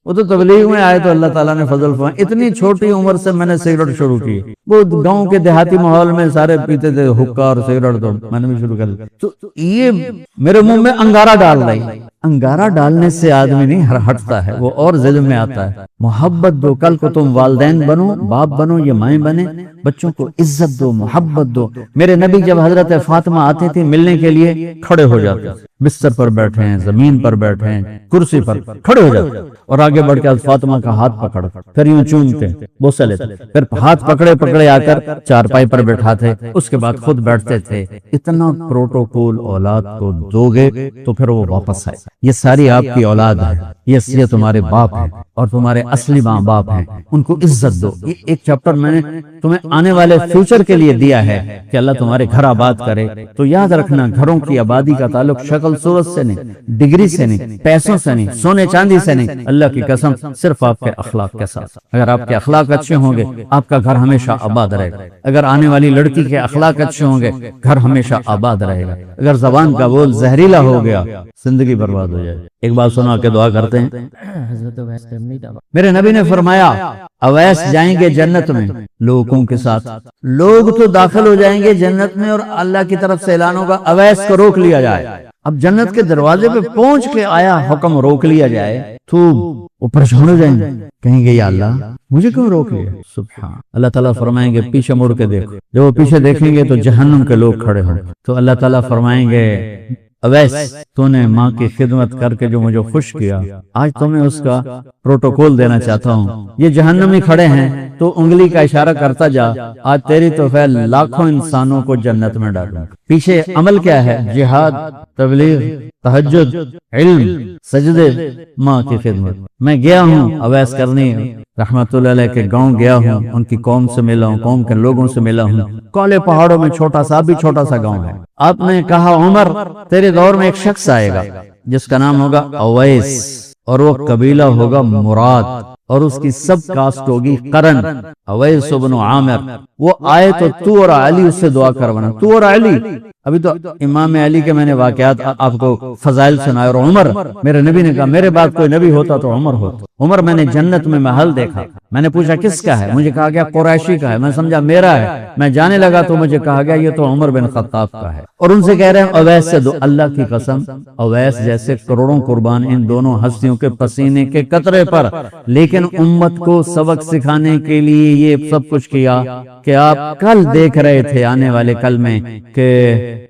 وہ تو تبلیغ میں آئے تو اللہ تعالیٰ نے فضل فرمایا۔ اتنی چھوٹی عمر سے میں نے سگریٹ شروع کی، وہ گاؤں کے دیہاتی ماحول میں سارے پیتے تھے حقہ اور سگریٹ، تو میں نے بھی شروع کر دیا۔ تو یہ میرے منہ میں انگارہ ڈال رہی، انگارہ ڈالنے سے آدمی نہیں ہٹتا ہے، وہ اور ذہن میں آتا ہے۔ محبت دو، کل کو تم والدین بنو، باپ بنو، یہ مائیں بنے، بچوں کو عزت دو، محبت دو۔ میرے نبی جب حضرت فاطمہ آتی تھی ملنے کے لیے، کھڑے ہو جاتے، بستر پر بیٹھے ہیں، زمین پر بیٹھے ہیں، کرسی پر کھڑے ہو جاتے، اور آگے بڑھ کے فاطمہ کا ہاتھ پکڑ، پھر یوں چومتے، بوسہ لیتے، پھر ہاتھ پکڑے آ کر چارپائی پر بیٹھاتے، اس کے بعد خود بیٹھتے تھے۔ اتنا پروٹوکول اولاد کو دو گے تو پھر وہ واپس آئے۔ یہ ساری آپ کی اولاد ہے، یہ تمہارے باپ ہیں اور تمہارے اصلی ماں باپ ہیں، ان کو عزت دو۔ یہ ایک چیپٹر میں نے تمہیں آنے والے فیوچر کے لیے دیا ہے کہ اللہ تمہارے گھر آباد کرے۔ تو یاد رکھنا، گھروں کی آبادی کا تعلق شکل صورت سے نہیں، ڈگری سے نہیں، پیسوں سے نہیں، سونے چاندی سے نہیں، اللہ کی قسم صرف آپ کے اخلاق کے ساتھ۔ اگر آپ کے اخلاق اچھے ہوں گے آپ کا گھر ہمیشہ آباد رہے گا۔ اگر آنے والی لڑکی کے اخلاق اچھے ہوں گے گھر ہمیشہ آباد رہے گا۔ اگر زبان کا بول زہریلا ہو گیا زندگی برباد ہو جائے۔ ایک بات سنا کے دعا کرتے ہیں۔ میرے نبی نے فرمایا اویس جائیں گے جنت میں لوگوں کے ساتھ، لوگ تو داخل ہو جائیں گے جنت میں اور اللہ کی طرف سے اعلان ہوگا اویس کو روک لیا جائے۔ اب جنت کے دروازے پہ پہنچ کے آیا حکم روک لیا جائے تو وہ پریشان ہو جائیں گے، کہیں گے یا اللہ مجھے کیوں روک لیا؟ سبحان اللہ تعالیٰ فرمائیں گے پیچھے مڑ کے دیکھو۔ جب وہ پیچھے دیکھیں گے تو جہنم کے لوگ کھڑے ہوں، تو اللہ تعالیٰ فرمائیں گے اویس تو نے ماں کی خدمت کر کے جو مجھے خوش کیا، آج تمہیں اس کا پروٹوکول دینا چاہتا ہوں۔ یہ جہنمی کھڑے ہیں تو انگلی کا اشارہ کرتا جا، آج تیری توفیق لاکھوں انسانوں کو جنت میں ڈالوں۔ پیچھے عمل کیا ہے؟ جہاد، تبلیغ، تہجد، علم، سجدے، ماں کی خدمت۔ میں گیا ہوں اویس کرنی رحمت اللہ علیہ کے گاؤں گیا ہوں، ان کی قوم سے ملا ہوں، قوم کے لوگوں سے ملا ہوں۔ کالے پہاڑوں میں چھوٹا سا بھی چھوٹا سا گاؤں ہے۔ آپ نے کہا عمر تیرے دور میں ایک شخص آئے گا جس کا نام ہوگا اویس اور وہ قبیلہ ہوگا مراد اور اس کی سب کاسٹ ہوگی قرن، اویس بن عامر۔ وہ آئے تو تو اور علی اس سے دعا کروانا، تو اور علی۔ ابھی تو امام علی کے میں نے واقعات آپ کو فضائل سنائے، اور عمر میرے نبی نے کہا میرے بعد کوئی نبی ہوتا تو عمر ہوتا۔ عمر میں نے جنت میں محل دیکھا، میں نے پوچھا کس کا ہے؟ مجھے کہا گیا قریشی کا ہے، میں سمجھا میرا ہے۔ میں جانے لگا تو مجھے کہا گیا یہ تو عمر بن خطاب کا ہے، اور ان سے کہہ رہے ہیں اویس سے دو۔ اللہ کی قسم اویس جیسے کروڑوں قربان ان دونوں ہستیوں کے پسینے کے قطرے پر، لیکن امت کو سبق سکھانے کے لیے یہ سب کچھ کیا کہ آپ کل دیکھ رہے تھے آنے والے کل میں کہ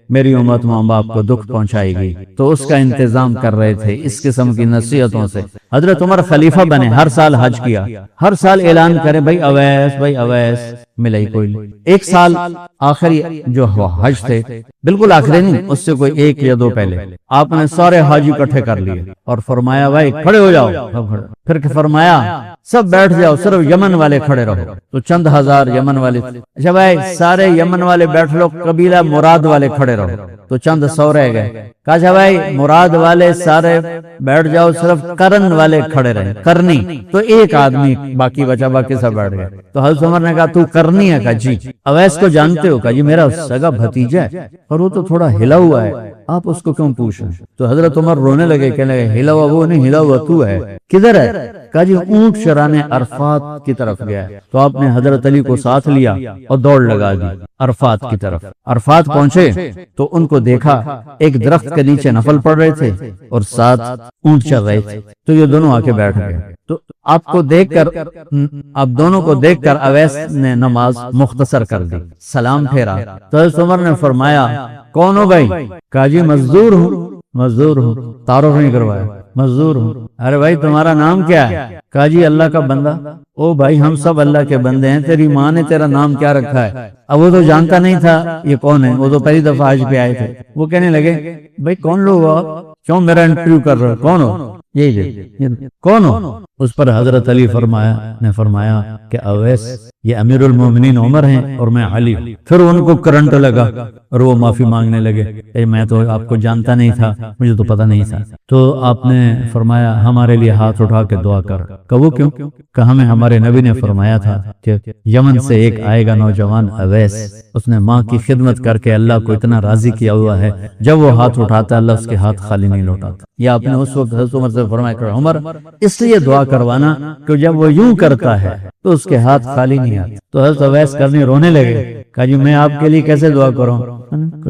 میری امت ماں باپ کو دکھ پہنچائے گی، تو اس کا انتظام کر رہے تھے اس قسم کی نصیحتوں سے۔ حضرت عمر خلیفہ بنے، ہر سال حج کیا، ہر سال اعلان کرے بھائی اویس، ملا ہی کوئی نہیں۔ ایک سال آخری جو حج تھے، بالکل آخری نہیں، اس سے کوئی ایک یا دو پہلے، آپ نے سارے حاجی اکٹھے کر لیے اور فرمایا بھائی کھڑے ہو جاؤ، پھر فرمایا سب بیٹھ جاؤ، صرف یمن والے کھڑے رہو۔ تو چند ہزار یمن والے، اچھا بھائی سارے یمن والے بیٹھ لو، قبیلہ مراد والے کھڑے رہو، تو چند 100 رہ گئے۔ کہا بھائی مراد والے سارے بیٹھ جاؤ، صرف کرن والے کھڑے رہے، کرنی، تو ایک آدمی باقی بچا، باقی سب بیٹھ گئے۔ تو حضرت عمر نے کہا تو کرنی ہے؟ کہا جی۔ اویس کو جانتے ہو؟ کہا جی میرا سگا بھتیجا ہے، اور وہ تو تھوڑا ہلا ہوا ہے، آپ اس کو کیوں پوچھ رہے ہیں؟ تو حضرت عمر رونے لگے، کہنے لگے ہلا ہوا وہ نہیں، ہلا ہوا تو ہے۔ کدھر ہے؟ کہا جی اونٹ چرانے عرفات کی طرف گیا ہے۔ تو آپ نے حضرت علی کو ساتھ لیا اور دوڑ لگا دی عرفات کی طرف۔ عرفات پہنچے تو ان کو دیکھا ایک درخت کے نیچے نفل پڑھ رہے تھے اور ساتھ اونٹ چر رہے تھے، تو یہ دونوں آ کے بیٹھ گئے۔ تو آپ کو دیکھ کر، آپ دونوں کو دیکھ کر اویس نے نماز مختصر کر دی، سلام پھیرا۔ تو حضرت عمر نے فرمایا کون ہو بھائی؟ کہا جی مزدور ہوں، تعارف نہیں کروایا، مزدور ہوں۔ ارے بھائی تمہارا نام کیا ہے؟ کہا جی اللہ کا بندہ۔ او بھائی ہم سب اللہ کے بندے ہیں، تیری ماں نے تیرا نام کیا رکھا ہے؟ اب وہ تو جانتا نہیں تھا یہ کون ہے، وہ تو پہلی دفعہ حج پہ آئے تھے۔ وہ کہنے لگے بھائی کون لوگ ہو آپ؟ کیوں میرا انٹرویو کر رہے ہو؟ کون ہو؟ یہ کون ہو؟ اس پر حضرت علی نے فرمایا کہ اویس یہ امیر المومنین عمر ہیں اور میں علی۔ پھر ان کو کرنٹ لگا اور وہ معافی مانگنے لگے کہ میں تو آپ کو جانتا نہیں تھا، مجھے تو پتہ نہیں تھا۔ تو آپ نے فرمایا ہمارے لیے ہاتھ اٹھا کے دعا کر۔ کہ وہ کیوں؟ کہ ہمیں ہمارے نبی نے فرمایا تھا کہ یمن سے ایک آئے گا نوجوان اویس، اس نے ماں کی خدمت کر کے اللہ کو اتنا راضی کیا ہوا ہے، جب وہ ہاتھ اٹھاتا اللہ اس کے ہاتھ خالی نہیں لوٹاتا۔ یا آپ نے اس وقت حضرت عمر سے فرمایا کہ عمر اس لیے دعا کروانا کہ جب وہ یوں کرتا ہے تو اس کے ہاتھ خالی نہیں آتے۔ تو حضرت اویس کرنی رونے لگے، کہا جی میں آپ کے لیے کیسے دعا کروں؟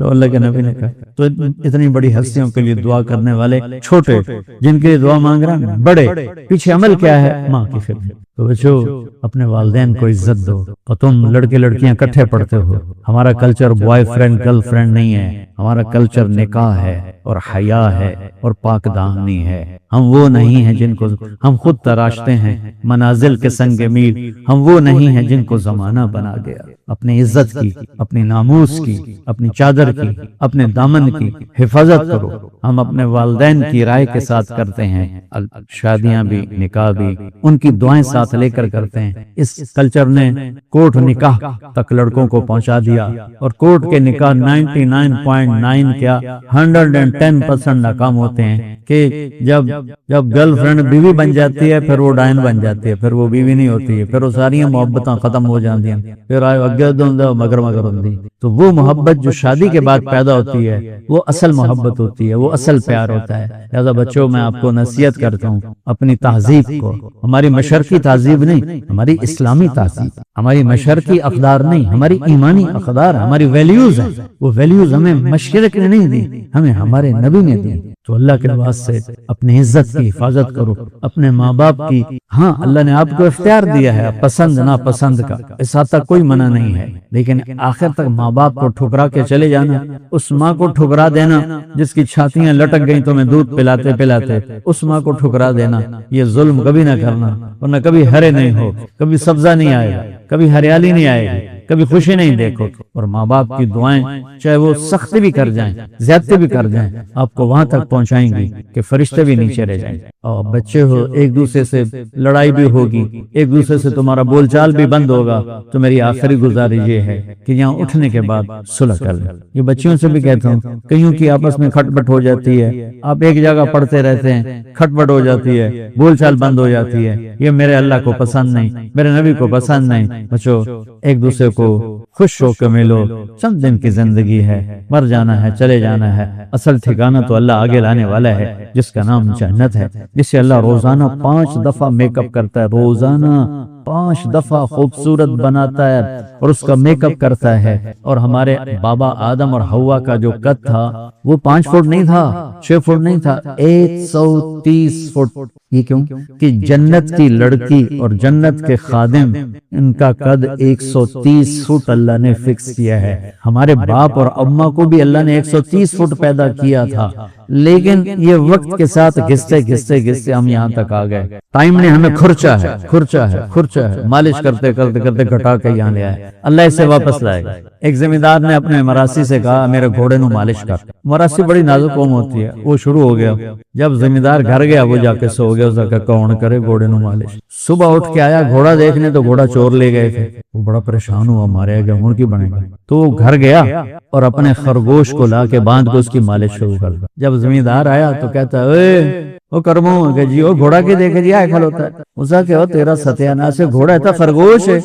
اللہ کے نبی نے کہا تو اتنی بڑی ہستیوں کے لیے دعا کرنے والے چھوٹے، جن کے لیے دعا مانگ رہے ہیں بڑے، پیچھے عمل کیا ہے؟ ماں کی خدمت۔ تو بچو اپنے والدین کو عزت دو۔ اور تم لڑکے لڑکیاں اکٹھے پڑھتے ہو، ہمارا culture boy friend girl friend نہیں ہے، ہمارا کلچر نکاح ہے اور حیا ہے اور پاک دامنی ہے۔ ہم وہ نہیں ہیں جن کو ہم خود تراشتے ہیں، منازل کے سنگ میل ہم وہ نہیں ہیں جن کو زمانہ بنا گیا۔ اپنی عزت کی، اپنی ناموس کی، اپنی چادر کی، اپنے دامن کی حفاظت کرو۔ ہم اپنے والدین کی رائے کے ساتھ کرتے ہیں، شادیاں بھی نکاح بھی ان کی دعائیں ساتھ لے کر کرتے ہیں۔ اس کلچر نے کورٹ نکاح تک لڑکوں کو پہنچا دیا، اور کورٹ کے نکاح 99.9 کیا 110% ناکام ہوتے ہیں کہ جب گرل فرینڈ بیوی بن جاتی ہے پھر وہ ڈائن بن جاتی ہے، پھر وہ بیوی نہیں ہوتی ہے، پھر وہ ساری محبتیں ختم ہو جاتی ہیں، پھر مگر ہوتی۔ تو وہ محبت جو شادی کے بعد پیدا ہوتی ہے وہ اصل محبت ہوتی ہے، وہ اصل پیار ہوتا ہے۔ لہذا بچوں میں آپ کو نصیحت کرتا ہوں، اپنی تہذیب کو، ہماری مشرقی تہذیب نہیں، ہماری اسلامی تہذیب، ہماری مشرقی اقدار نہیں، ہماری ایمانی اقدار، ہماری ویلیوز ہیں، وہ ویلیوز ہمیں مشرق نے نہیں دی، ہمیں ہمارے نبی نے دی۔ تو اللہ کے واسطے اپنی عزت کی حفاظت کرو، اپنے ماں باپ کی۔ ہاں اللہ نے آپ کو اختیار دیا ہے پسند ناپسند کا، اس حد تک کوئی منع نہیں ہے، لیکن آخر تک ماں باپ کو ٹھکرا کے چلے جانا، اس ماں کو ٹھکرا دینا جس کی چھاتیاں لٹک گئیں تمہیں دودھ پلاتے پلاتے، اس ماں کو ٹھکرا دینا، یہ ظلم کبھی نہ کرنا، ورنہ کبھی ہرے نہیں ہو، کبھی سبزہ نہیں آئے گا، کبھی ہریالی نہیں آئے گی، کبھی خوشی نہیں دیکھو۔ اور ماں باپ کی دعائیں چاہے وہ سختی بھی کر جائیں، زیادتی بھی کر جائیں، آپ کو وہاں تک پہنچائیں گی کہ فرشتے بھی نیچے رہ جائیں۔ اور بچے ہو، ایک دوسرے سے لڑائی بھی ہوگی، ایک دوسرے سے تمہارا بول چال بھی بند ہوگا، تو میری آخری گزارش یہ ہے کہ یہاں اٹھنے کے بعد صلح کر لیں۔ یہ بچیوں سے بھی کہتا ہوں، کئیوں کی آپس میں کھٹ پٹ ہو جاتی ہے، آپ ایک جگہ پڑھتے رہتے ہیں، کھٹ پٹ ہو جاتی ہے، بول چال بند ہو جاتی ہے، یہ میرے اللہ کو پسند نہیں، میرے نبی کو پسند نہیں۔ بچوں ایک دوسرے کو خوش ہو کے ملو، چند دن کی زندگی ہے، مر جانا ہے، چلے جانا ہے، اصل ٹھکانہ تو اللہ آگے لانے والا ہے جس کا نام جنت ہے، جسے اللہ روزانہ 5 دفعہ میک اپ کرتا ہے، روزانہ 5 دفعہ خوبصورت بناتا ہے اور اس کا میک اپ کرتا ہے۔ اور ہمارے بابا آدم اور حوا کا جو قد تھا وہ 5 فٹ نہیں تھا، 6 فٹ نہیں تھا، 130 فٹ۔ یہ کیوں کہ جنت کی لڑکی اور جنت کے خادم ان کا قد 130 فٹ اللہ نے فکس کیا ہے۔ ہمارے باپ اور اماں کو بھی اللہ نے 130 فٹ پیدا کیا تھا، لیکن یہ وقت کے ساتھ گھستے گھستے گھستے ہم یہاں تک آ گئے۔ ٹائم نے ہمیں کھرچا ہے، مالش کرتے کرتے کرتے گھٹا کے یہاں لے آئے، اللہ اسے واپس لائے گا۔ ایک زمیندار نے اپنے مراسی سے کہا میرے گھوڑے نو مالش کر۔ مراسی بڑی نازک قوم ہوتی ہے، وہ شروع ہو گیا۔ جب زمیندار گھر گیا وہ جا کے سو گیا، اس کا کون کرے گھوڑے نو مالش۔ صبح اٹھ کے آیا گھوڑا دیکھنے تو گھوڑا چور لے گئے تھے، وہ بڑا پریشان ہوا، مارے گیا ہوں کی بنے گا، تو وہ گھر گیا اور اپنے خرگوش کو لا کے باندھ کے اس کی مالش شروع کر دی۔ جب زمیندار آیا تو کہتا ہے وہ کرموں کہ جی وہ گھوڑا کے دیکھے جی آئے کھل ہوتا ہے، اسا کہ تیرا ستیاناس ہے، گھوڑا ہے تا خرگوش ہے۔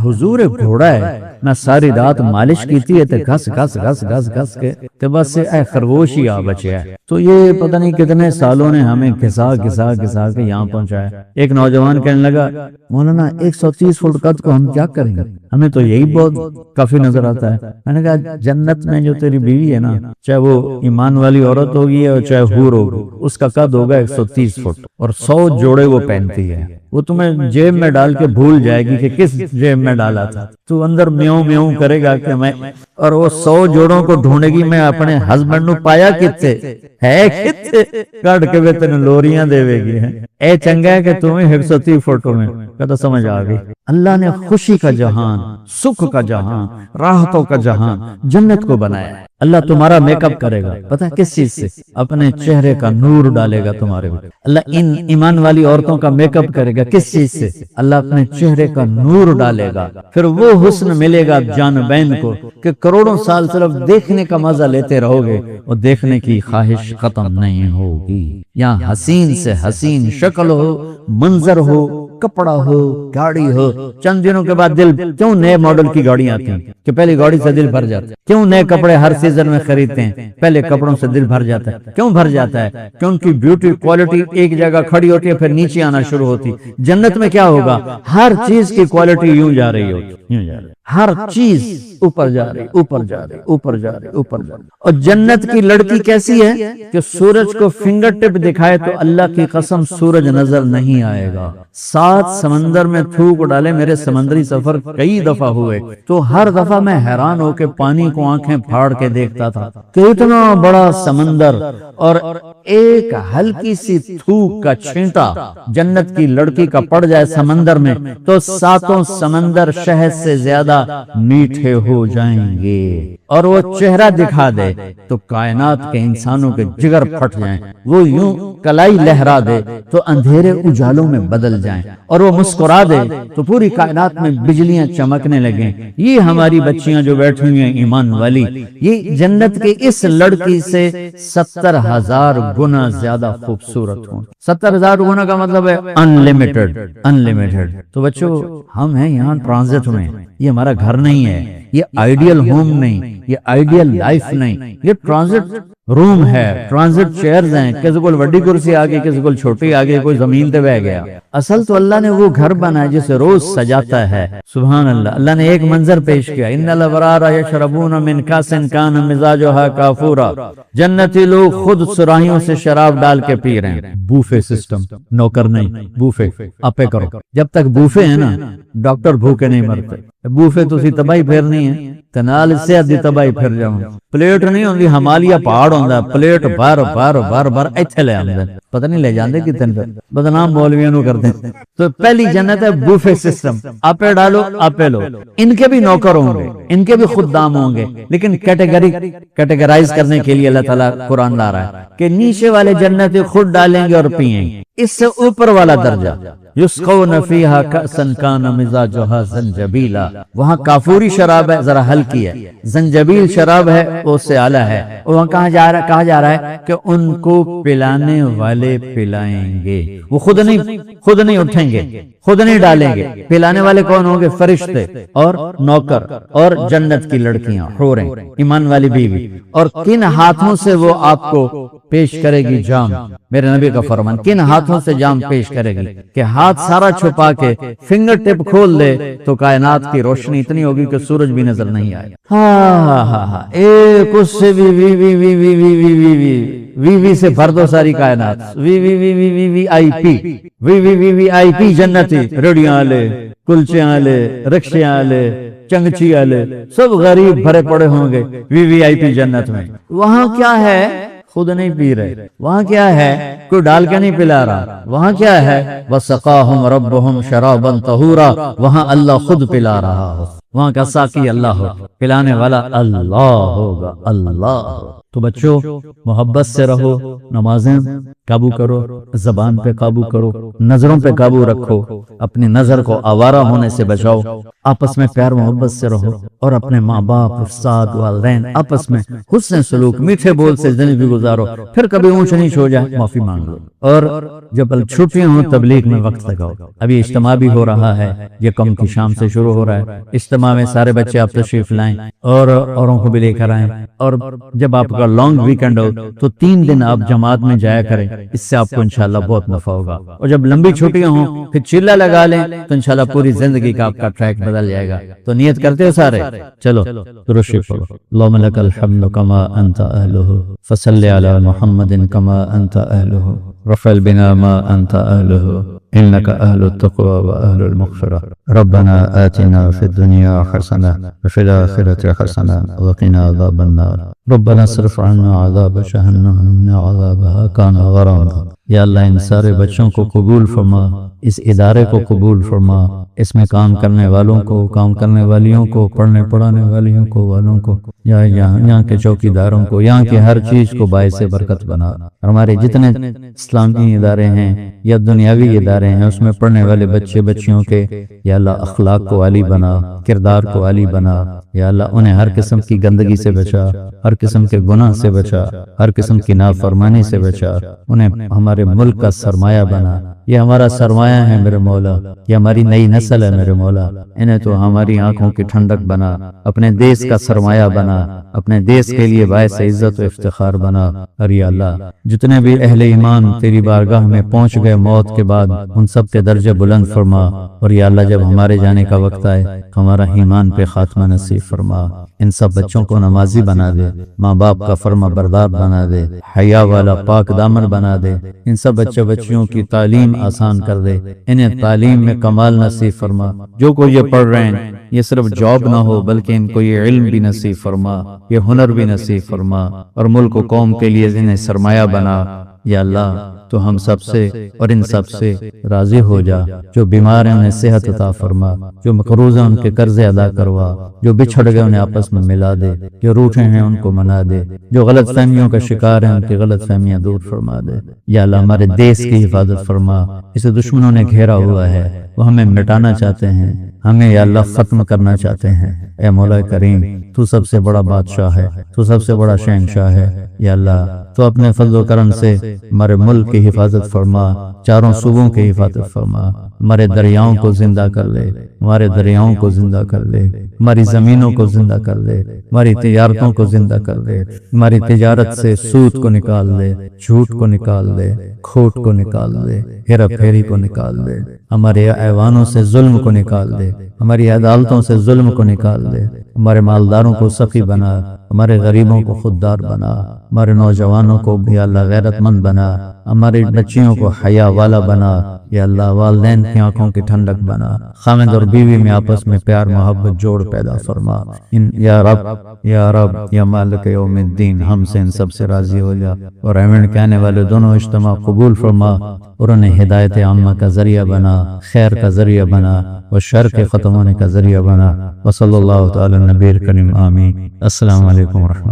حضور گھوڑا ہے، میں ساری رات مالش کیتی ہے تے گھس گھس گھس گھس گھس کے تے بس اے خرگوش ہی آ بچیا ہے۔ تو یہ پتہ نہیں کتنے سالوں نے ہمیں گھسا گھسا گھسا کے یہاں پہنچایا۔ ایک نوجوان کہنے لگا مولانا 130 فٹ قد کو ہم کیا کریں گے، ہمیں تو یہی بہت کافی نظر آتا ہے۔ میں نے کہا جنت میں جو تیری بیوی ہے نا، چاہے وہ ایمان والی عورت ہوگی اور چاہے حور ہوگی، اس کا قد ہوگا 130 فٹ اور 100 جوڑے وہ پہنتی ہے۔ وہ تمہیں جیب میں ڈال کے بھول جائے گی کہ کس جیب میں ڈالا تھا، تو اندر میوں میوں کرے گا کہ میں، اور وہ 100 جوڑوں کو ڈھونڈے گی میں اپنے ہسبینڈ نو پایا کتے ہے، کتے کٹ کے تین لوریاں دے گی اے چنگا ہے کہ تمہیں 130 فٹوں میں کہتا سمجھ آ گئی۔ اللہ نے خوشی کا جہان، سکھ کا جہان، راحتوں کا جہان جنت کو بنایا ہے۔ اللہ تمہارا میک اپ کرے گا، پتہ کس چیز سے؟ اپنے چہرے کا نور ڈالے گا تمہارے اوپر۔ اللہ ان ایمان والی عورتوں کا میک اپ کرے گا کس چیز سے؟ اللہ اپنے چہرے کا نور ڈالے گا، پھر وہ حسن ملے گا جانبین کو کہ کروڑوں سال صرف دیکھنے کا مزہ لیتے رہو گے اور دیکھنے کی خواہش ختم نہیں ہوگی۔ یہاں حسین سے حسین شکل ہو، منظر ہو، کپڑا ہو، گاڑی ہو، چند دنوں کے بعد دل کیوں نئے ماڈل کی گاڑیاں آتی ہیں کہ پہلی گاڑی سے دل بھر جاتا ہے؟ کیوں نئے کپڑے ہر سیزن میں خریدتے ہیں؟ پہلے کپڑوں سے دل بھر جاتا ہے۔ کیوں بھر جاتا ہے؟ کہ ان کی بیوٹی کوالٹی ایک جگہ کھڑی ہوتی ہے پھر نیچے آنا شروع ہوتی۔ جنت میں کیا ہوگا؟ ہر چیز کی کوالٹی یوں جا رہی ہوگی، یوں جا رہی، ہر چیز اوپر جا رہی، اوپر جا رہی، اوپر جا رہی، اوپر جا رہی۔ اور جنت کی لڑکی کیسی ہے کہ سورج کو فنگر ٹپ دکھائے تو اللہ کی قسم سورج نظر نہیں آئے گا۔ 7 سمندر میں تھوک ڈالے، میرے سمندری سفر کئی دفعہ ہوئے تو ہر دفعہ میں حیران ہو کے پانی کو آنکھیں پھاڑ کے دیکھتا تھا کہ اتنا بڑا سمندر اور ایک ہلکی سی تھوک کا چھینٹا جنت کی لڑکی کا پڑ جائے سمندر میں تو ساتوں سمندر شہد سے زیادہ میٹھے ہو جائیں گے، اور وہ چہرہ دکھا دے تو کائنات کے انسانوں کے جگر پھٹ جائیں، وہ یوں کلائی لہرا دے تو اندھیرے اجالوں میں بدل جائیں، اور وہ مسکرا دے تو پوری کائنات میں بجلیاں چمکنے لگیں۔ یہ ہماری بچیاں جو بیٹھی ہوئی ہیں ایمان والی، یہ جنت کے اس لڑکی سے 70,000 گنا زیادہ خوبصورت ہوں۔ 70,000 گنا کا مطلب ہے انلیمیٹڈ۔ تو بچوں، ہم ہیں یہاں ٹرانزٹ میں، یہ ہمارا گھر نہیں ہے، یہ آئیڈیل ہوم نہیں، یہ آئیڈیل لائف نہیں، یہ ٹرانزٹ روم ہے، ٹرانزٹ چیئرز ہیں، کسی کو بڑی کرسی آگے، کسی کو چھوٹی آگے، کوئی زمین تے بہ گیا۔ اصل تو اللہ نے وہ گھر بنایا جسے روز سجاتا ہے۔ سبحان اللہ، اللہ نے ایک منظر پیش کیا، ان الابرار یشربون من کاس کان مزاجها کافورا، جنتی لوگ خود سراہیوں سے شراب ڈال کے پی رہے ہیں۔ بوفے سسٹم، نوکر نہیں، بوفے اپے کرو۔ جب تک بوفے ہیں نا، ڈاکٹر بھوکے نہیں مرتے۔ بوفے تسی تباہی پھیرنی ہے تنال سے ادھی تباہی پھر جاؤں۔ پلیٹ نہیں ہوندی، ہمالیہ پہاڑ ہوندا، پلیٹ بار ایتھے لے آندے، پتہ نہیں لے جاندے کتنے پہ، بدنام مولویوں نو کرتے۔ تو پہلی جنت ہے بوفے سسٹم، آپے ڈالو آپے لو۔ ان کے بھی نوکر ہوں گے، ان کے بھی خدام ہوں گے، لیکن کیٹیگرائز کرنے کے لیے اللہ تعالیٰ قرآن لا رہا ہے کہ نیچے والے جنت خود ڈالیں گے اور پیئیں گے۔ اس سے اوپر والا درجہ یسقون فیہا کأسا کان مزاجہا زنجبیلا، وہاں کافوری شراب ہے، ذرا ہلکی ہے، زنجبیل شراب ہے، وہ سے اعلیٰ ہے۔ وہاں کہا جا رہا ہے کہ ان کو پلانے والے پلائیں گے، وہ خود نہیں اٹھیں گے، خود نہیں ڈالیں گے۔ پلانے والے کون ہوں گے؟ فرشتے اور نوکر اور جنت کی لڑکیاں، حوریں، ایمان والی بیوی۔ اور کن ہاتھوں سے وہ آپ کو پیش کرے گی جام، میرے نبی کا فرمان، کن ہاتھوں سے جام پیش کرے گی کہ ہاتھ سارا چھپا کے فنگر ٹپ کھول دے تو کائنات کی روشنی اتنی ہوگی کہ سورج بھی نظر نہیں آئے۔ ہاں ایک اس سے بھی وی سے بھر دو ساری کائنات، وی آئی پی جنتی، ریڑیاں والے، کلچے والے، رکشے والے، چنگچی والے، سب غریب بھرے پڑے ہوں گے وی آئی پی جنت میں۔ وہاں کیا ہے؟ خود نہیں پی رہے۔ وہاں کیا ہے؟ کوئی ڈال کے نہیں پلا رہا۔ وہاں کیا ہے؟ وَسَقَاهُمْ رَبُّهُمْ شَرَابًا طَهُورًا، وہاں اللہ خود پلا رہا ہو، وہاں کا ساقی اللہ ہو، پلانے والا اللہ ہوگا، اللہ۔ تو بچوں، محبت سے رہو، نمازیں قابو کرو، زبان پہ قابو کرو، نظروں پہ قابو رکھو، اپنی نظر کو آوارہ ہونے سے بچاؤ، آپس میں پیار محبت سے رہو، اور اپنے ماں باپ، استاد، والدین، آپس میں حسن سلوک، میٹھے بول سے زندگی گزارو۔ پھر کبھی اونچ نیچ ہو جائے معافی مانگ لو، اور جب چھٹیاں ہوں تبلیغ میں وقت لگاؤ۔ ابھی اجتماع بھی ہو رہا ہے، یہ کم کی شام سے شروع ہو رہا ہے۔ اجتماع میں سارے بچے آپ تشریف لائیں اور اوروں کو بھی لے کر آئیں، اور جب آپ کا لانگ ویکنڈ ہو تو 3 دن آپ جماعت میں جایا کریں، اس سے آپ کو انشاءاللہ بہت نفع ہوگا۔ اور جب لمبی چھٹیاں ہوں پھر چلہ لگا لیں تو انشاءاللہ پوری زندگی کا آپ کا ٹریک بدل جائے گا۔ تو نیت کرتے ہو سارے؟ چلو درود شریف پڑھو۔ اللہم لک الحمد کما انت اہلہ، فصلی علی محمد کما انت اہلہ، رفع بنا ما انت اہلہ، انك اهل التقوى واهل المغفرة، ربنا آتنا في الدنيا حسنة وفي الآخرة حسنة وقنا عذاب النار، ربنا اصرف عنا عذاب جهنم إن عذابها كان غراما۔ یا اللہ ان سارے بچوں کو قبول فرما، اس ادارے کو قبول فرما، اس میں کام کرنے والوں کو، کام کرنے والیوں کو، پڑھنے پڑھانے والیوں کو، والوں کو، یہاں کے چوکی داروں کو، یہاں کی ہر چیز کو باعث برکت بنا۔ ہمارے جتنے اسلامی ادارے ہیں یا دنیاوی ادارے ہیں، اس میں پڑھنے والے بچے بچیوں کے یا اللہ اخلاق کو عالی بنا، کردار کو عالی بنا، یا اللہ انہیں ہر قسم کی گندگی سے بچا، ہر قسم کے گناہ سے بچا، ہر قسم کی نافرمانی سے بچا، انہیں ہمارے ملک کا سرمایہ بنا۔ یہ ہمارا سرمایہ ہے میرے مولا، یہ ہماری نئی نسل ہے میرے مولا، انہیں تو ہماری آنکھوں کی ٹھنڈک بنا، اپنے دیس کا سرمایہ بنا، اپنے دیس کے لیے باعث عزت و افتخار بنا۔ اور یا اللہ جتنے بھی اہل ایمان تیری بارگاہ میں پہنچ گئے موت کے بعد، ان سب کے درجے بلند فرما، اور یا اللہ جب ہمارے جانے کا وقت آئے ہمارا ایمان پہ خاتمہ نصیب فرما۔ ان سب بچوں کو نمازی بنا دے، ماں باپ کا فرما بردار بنا دے، حیا والا پاک دامن بنا دے۔ ان سب بچے بچیوں کی تعلیم آسان کر دے، انہیں تعلیم میں کمال نصیب فرما۔ جو کوئی یہ پڑھ رہے ہیں یہ صرف جاب نہ ہو بلکہ ان کو یہ علم بھی نصیب فرما، یہ ہنر بھی نصیب فرما، اور ملک و قوم کے لیے انہیں سرمایہ بنا، یا اللہ تو ہم سب سے اور ان سب سے راضی ہو جا، جو بیمار ہیں انہیں صحت عطا فرما، جو مقروض ہیں ان کے قرض ادا کروا، جو بچھڑ گئے انہیں آپس میں ملا دے، جو روٹھے ہیں ان کو منا دے، جو غلط فہمیوں کا شکار ہیں ان کی غلط فہمیاں دور فرما دے۔ یا اللہ ہمارے دیس کی حفاظت فرما، اسے دشمنوں نے گھیرا ہوا ہے، وہ ہمیں مٹانا چاہتے ہیں، ہمیں یا اللہ ختم کرنا چاہتے ہیں۔ اے مولا کریم، تو سب سے بڑا بادشاہ ہے، تو سب سے بڑا شہنشاہ ہے۔ یا اللہ تو اپنے فضل و کرم سے ہمارے ملک کی حفاظت فرما، چاروں صوبوں کی حفاظت فرما، ہمارے دریاؤں کو زندہ کر لے، ہمارے دریاؤں کو زندہ کر لے، ہماری زمینوں کو زندہ کر لے، ہماری تجارتوں کو زندہ کر لے، ہماری تجارت سے سود کو نکال لے، جھوٹ کو نکال لے، کھوٹ کو نکال لے، ہیرا پھیری کو نکال دے، ہمارے ایوانوں سے ظلم کو نکال دے، ہماری عدالتوں سے ظلم کو نکال دے، ہمارے مالداروں کو سخی بنا، ہمارے غریبوں کو خوددار بنا، ہمارے نوجوانوں کو بھی اللہ غیرت مند بنا، ہماری بچیوں کو حیا والا بنا، یا اللہ والدین کی آنکھوں کی ٹھنڈک بنا، خامد اور بیوی میں آپس میں پیار محبت جوڑ پیدا فرما۔ یا رب یا رب یا مالک یوم الدین، ہم سے ان سب سے راضی ہو جا، اور آمین کہنے والے دونوں اجتماع قبول فرما، اور انہیں ہدایت عامہ کا ذریعہ بنا، خیر کا ذریعہ بنا، اور شر کے ختم ہونے کا ذریعہ بنا۔ وصلی اللہ تعالی نبی کریم، آمین۔ السلام علیکم ورحمۃ اللہ۔